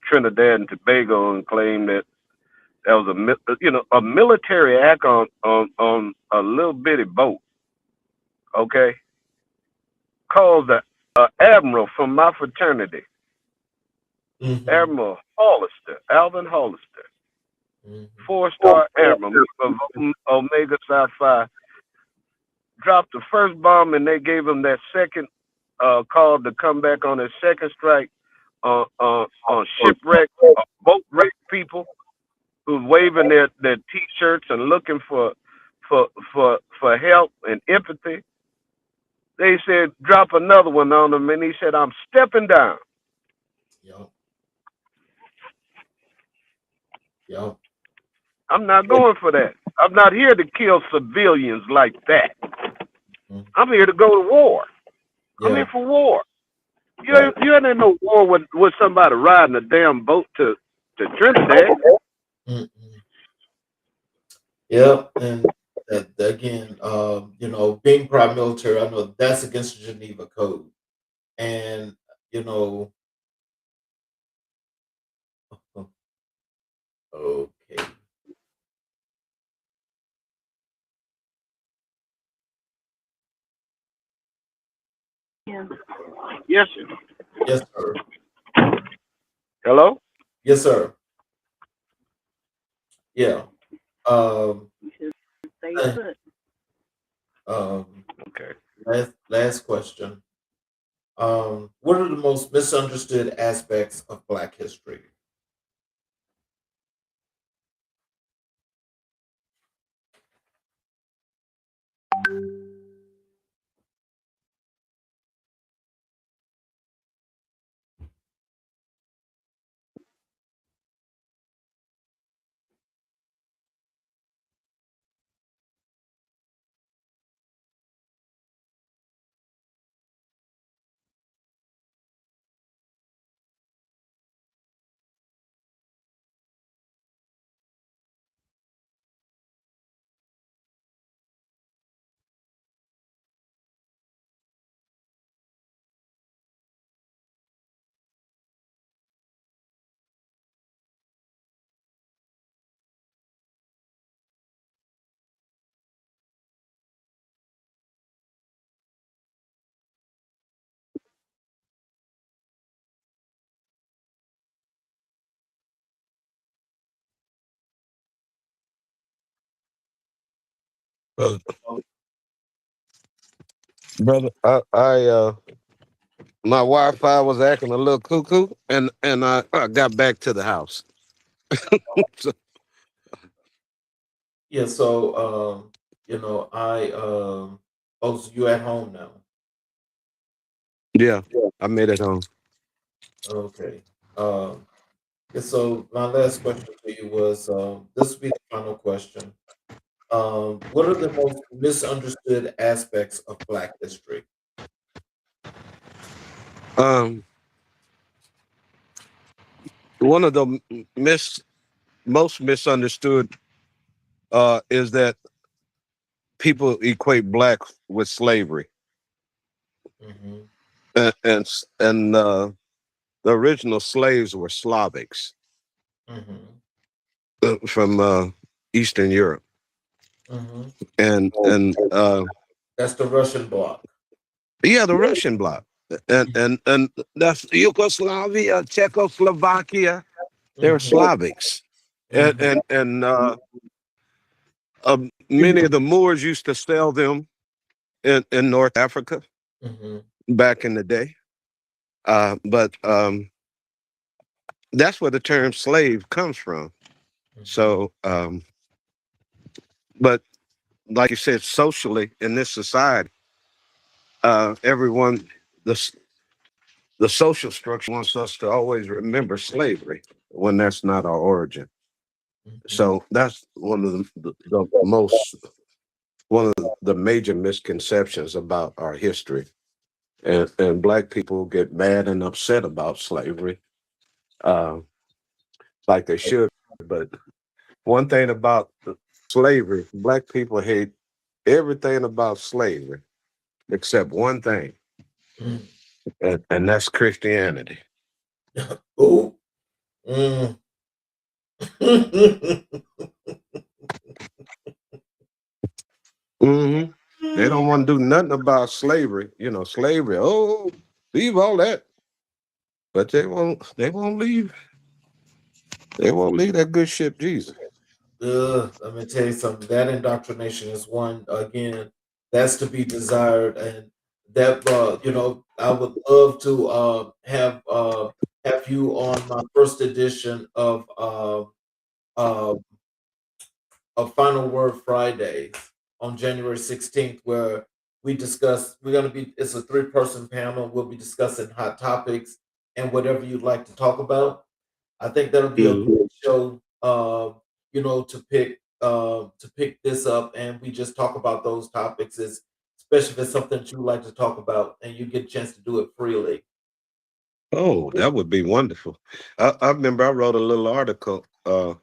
Speaker 3: Trinidad and Tobago and claim that that was a military act on a little bitty boat, okay? Called the admiral from my fraternity, Admiral Hollister, Alvin Hollister, 4-star admiral of Omega Psi Phi, dropped the first bomb and they gave him that second call to come back on his second strike on shipwreck, boat wreck people who's waving their T-shirts and looking for help and empathy. They said drop another one on him, and he said, "I'm stepping down."
Speaker 2: Yep. Yep.
Speaker 3: I'm not going for that. I'm not here to kill civilians like that. I'm here to go to war. I'm here for war. You ain't in no war with somebody riding a damn boat to Trinidad.
Speaker 2: Yep. And again, being paramilitary, I know that's against the Geneva Code. And, okay.
Speaker 3: Yes, sir.
Speaker 2: Yes, sir.
Speaker 3: Hello?
Speaker 2: Yes, sir. Yeah.
Speaker 3: Okay.
Speaker 2: Last question. What are the most misunderstood aspects of Black history?
Speaker 3: Brother, brother, I my Wi-Fi was acting a little cuckoo, and I got back to the house. So,
Speaker 2: Yeah, so so you at home now.
Speaker 3: yeah, I made it home.
Speaker 2: Okay. Yeah, so my last question to you was this will be the final question. What are the most misunderstood aspects of Black history?
Speaker 3: Um, One of the most misunderstood is that people equate black with slavery,
Speaker 2: Hmm.
Speaker 3: and the original slaves were Slavics.
Speaker 4: from Eastern Europe, and
Speaker 2: that's the Russian bloc.
Speaker 4: yeah, the Russian bloc, and that's Yugoslavia, Czechoslovakia. They're Slavics, and many of the Moors used to sell them in North Africa back in the day. But that's where the term slave comes from. So, but like you said, socially in this society, everyone, the social structure wants us to always remember slavery when that's not our origin. So that's one of one of the major misconceptions about our history. And Black people get mad and upset about slavery, uh, like they should. But one thing about slavery, Black people hate everything about slavery except one thing, and that's Christianity.
Speaker 2: Oh.
Speaker 4: They don't want to do nothing about slavery. Slavery. Oh, leave all that. But they won't. They won't leave. They won't leave that good ship, Jesus.
Speaker 2: Let me tell you something. That indoctrination is one again that's to be desired, and that I would love to have you on my first edition uh, of Final Word Fridays on January 16th, where it's a 3-person panel. We'll be discussing hot topics and whatever you'd like to talk about. I think that'll be a good show, to pick this up, and we just talk about those topics, especially if it's something that you like to talk about, and you get a chance to do it freely.
Speaker 4: Oh, that would be wonderful. I remember I wrote a little article, a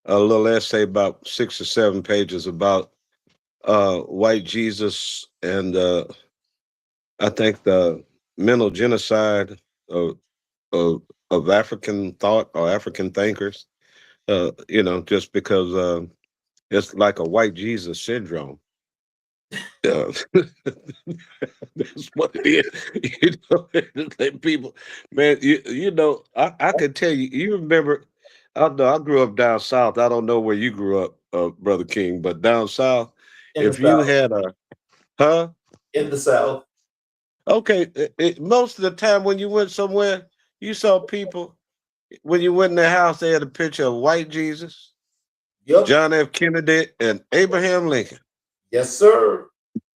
Speaker 4: little essay about 6 or 7 pages about white Jesus and I think the mental genocide of, of African thought or African thinkers. Just because it's like a white Jesus syndrome. Uh, that's what it is. People, man, I can tell you, you remember, I know I grew up down south. I don't know where you grew up, Brother King, but down south,
Speaker 2: In the
Speaker 4: if you
Speaker 2: South.
Speaker 4: had huh?
Speaker 2: In the South.
Speaker 4: Okay, most of the time when you went somewhere, you saw people, when you went in their house, they had a picture of white Jesus,
Speaker 2: Yep.
Speaker 4: John F. Kennedy, and Abraham Lincoln.
Speaker 2: Yes, sir.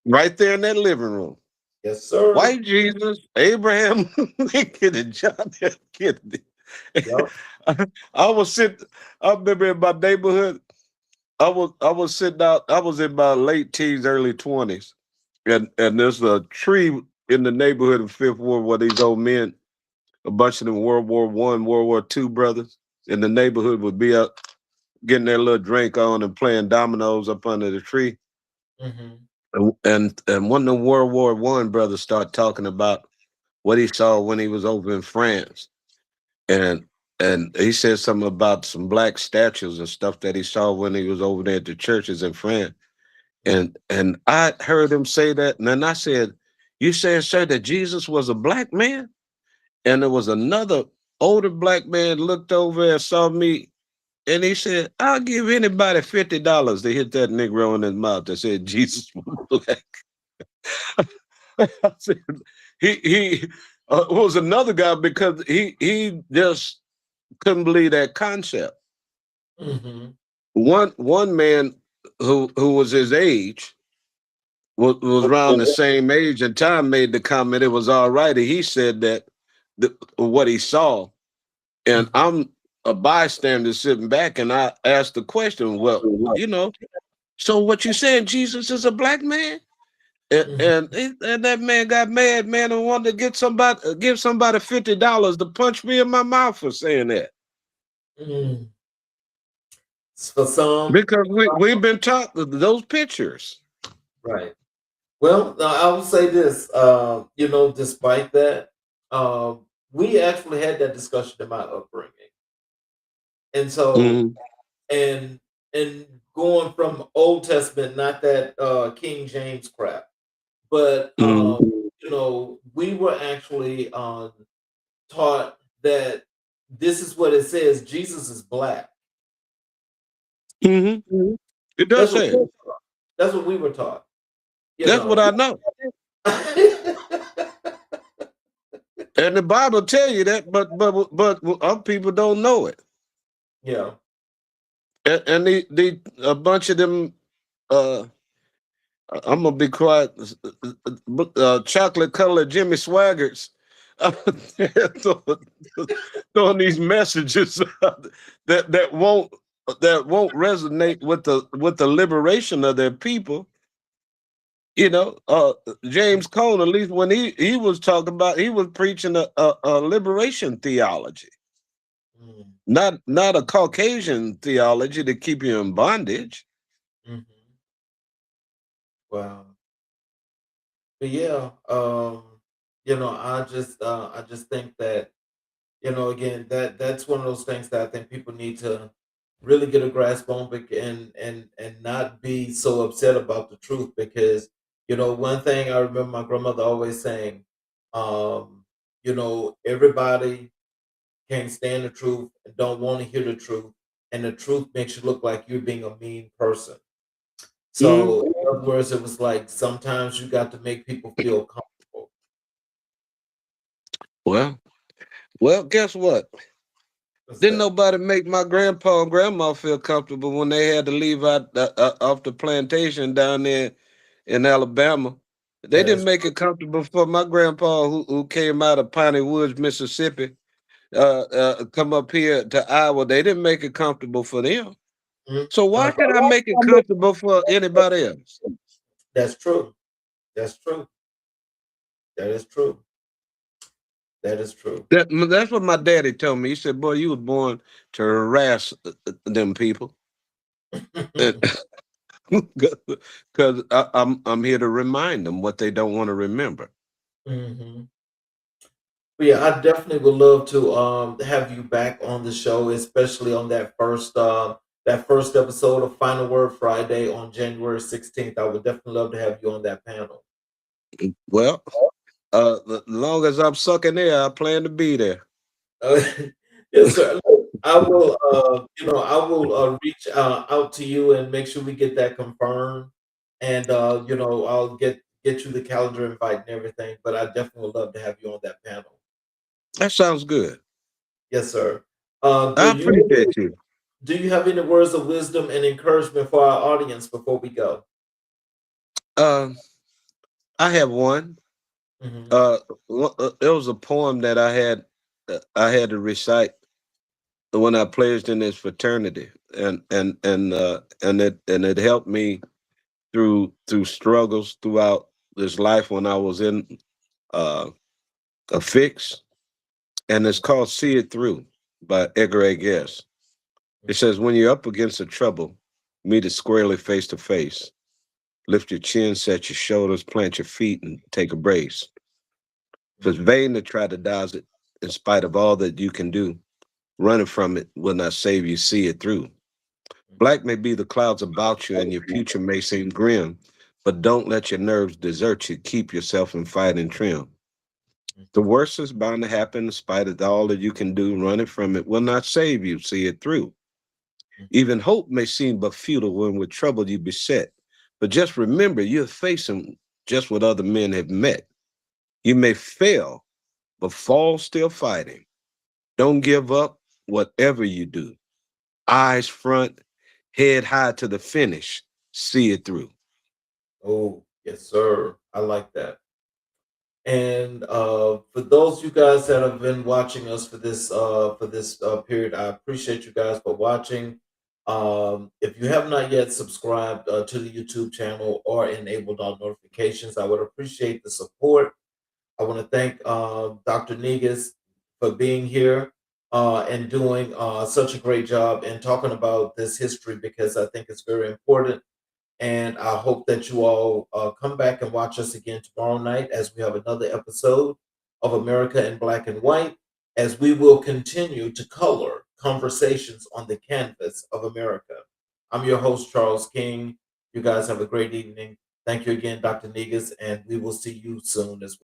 Speaker 4: Right there in that living room.
Speaker 2: Yes, sir.
Speaker 4: White Jesus, Abraham Lincoln, and John F. Kennedy.
Speaker 2: Yep.
Speaker 4: I remember in my neighborhood, I was sitting out, I was in my late teens, early 20s, and there's a tree in the neighborhood of Fifth Ward where these old men, a bunch of them World War II brothers in the neighborhood would be up getting their little drink on and playing dominoes up under the tree. And one of the World War I brothers started talking about what he saw when he was over in France. And he said something about some black statues and stuff that he saw when he was over there at the churches in France. And I heard him say that, and then I said, "You saying, sir, that Jesus was a black man?" And there was another older black man looked over and saw me, and he said, "I'll give anybody $50 to hit that Negro in his mouth that said Jesus was black." I said, he was another guy because he just couldn't believe that concept. One man who was his age was around the same age, and Tom made the comment it was all right. And he said that what he saw, and I'm a bystander sitting back, and I asked the question, well, so what you saying, Jesus is a black man? And that man got mad, man, and wanted to give somebody $50 to punch me in my mouth for saying that.
Speaker 2: For some,
Speaker 4: because we've been taught those pictures.
Speaker 2: Right. Well, I will say this. Despite that, we actually had that discussion in my upbringing, And so
Speaker 4: Mhm.
Speaker 2: and going from Old Testament, not that King James crap, but
Speaker 4: Mhm.
Speaker 2: we were actually taught that this is what it says: Jesus is black.
Speaker 4: Mhm. It does
Speaker 2: That's what
Speaker 4: say it.
Speaker 2: that's what we were taught. You
Speaker 4: That's what
Speaker 2: know.
Speaker 4: I know. And the Bible tell you that, but other people don't know it.
Speaker 2: Yeah.
Speaker 4: And the a bunch of them. Uh, I'm gonna be quiet. Chocolate colored Jimmy Swaggarts throwing throwing these messages that won't resonate with the liberation of their people. You know, James Cone, at least when he was talking about, he was preaching a liberation theology,
Speaker 2: Mm,
Speaker 4: not a Caucasian theology to keep you in bondage.
Speaker 2: mhm. Wow. But yeah, I just think that, again, that's one of those things that I think people need to really get a grasp on, and not be so upset about the truth, because one thing I remember my grandmother always saying, everybody can't stand the truth and don't want to hear the truth, and the truth makes you look like you're being a mean person.
Speaker 4: Mhm.
Speaker 2: So in other words, it was like sometimes you got to make people feel comfortable.
Speaker 4: Well, well, guess what?
Speaker 2: What's
Speaker 4: Didn't
Speaker 2: that?
Speaker 4: nobody make my grandpa and grandma feel comfortable when they had to leave out off the plantation down there in Alabama. They
Speaker 2: That
Speaker 4: didn't
Speaker 2: is
Speaker 4: make it comfortable for my grandpa who came out of Piney Woods, Mississippi, come up here to Iowa. They didn't make it comfortable for them.
Speaker 2: mhm.
Speaker 4: So why should I make it comfortable for anybody else?
Speaker 2: That's true. That's true. That is true. That is true.
Speaker 4: That's what my daddy told me. He said, "Boy, you was born to harass them people." Because I'm here to remind them what they don't want to remember.
Speaker 2: Hmm. But yeah, I definitely would love to have you back on the show, especially on that first episode of Final Word Friday on January 16th. I would definitely love to have you on that panel.
Speaker 4: Well, as long as I'm sucking air, I plan to be there.
Speaker 2: Uh, yes, sir. Look, I will reach out to you and make sure we get that confirmed, and I'll get you the calendar invite and everything. But I definitely would love to have you on that panel.
Speaker 4: That sounds good.
Speaker 2: Yes, sir.
Speaker 4: I appreciate you.
Speaker 2: Do you have any words of wisdom and encouragement for our audience before we go?
Speaker 4: Uh, I have one.
Speaker 2: Hmm.
Speaker 4: Uh, it was a poem that I had to recite when I pledged in this fraternity, and it helped me through struggles throughout this life when I was in uh, a fix, and it's called "See It Through" by Edgar A. Guess. It says, "When you're up against a trouble, meet it squarely face to face. Lift your chin, set your shoulders, plant your feet, and take a brace. It's vain to try to dodge it in spite of all that you can do. Running from it will not save you, see it through. Black may be the clouds about you and your future may seem grim, but don't let your nerves desert you. Keep yourself in fighting trim. The worst is bound to happen in spite of all that you can do. Running from it will not save you, see it through. Even hope may seem but futile when with trouble you beset. But just remember, you're facing just what other men have met. You may fail, but fall still fighting. Don't give up, whatever you do. Eyes front, head high to the finish. See it through.
Speaker 2: Oh, yes, sir. I like that. And for those of you guys that have been watching us for this period, I appreciate you guys for watching. If you have not yet subscribed to the YouTube channel or enabled all notifications, I would appreciate the support. I want to thank Dr. Negus for being here and doing such a great job and talking about this history, because I think it's very important. And I hope that you all come back and watch us again tomorrow night as we have another episode of America in Black and White, as we will continue to color conversations on the canvas of America. I'm your host, Charles King. You guys have a great evening. Thank you again, Dr. Negus, and we will see you soon as well.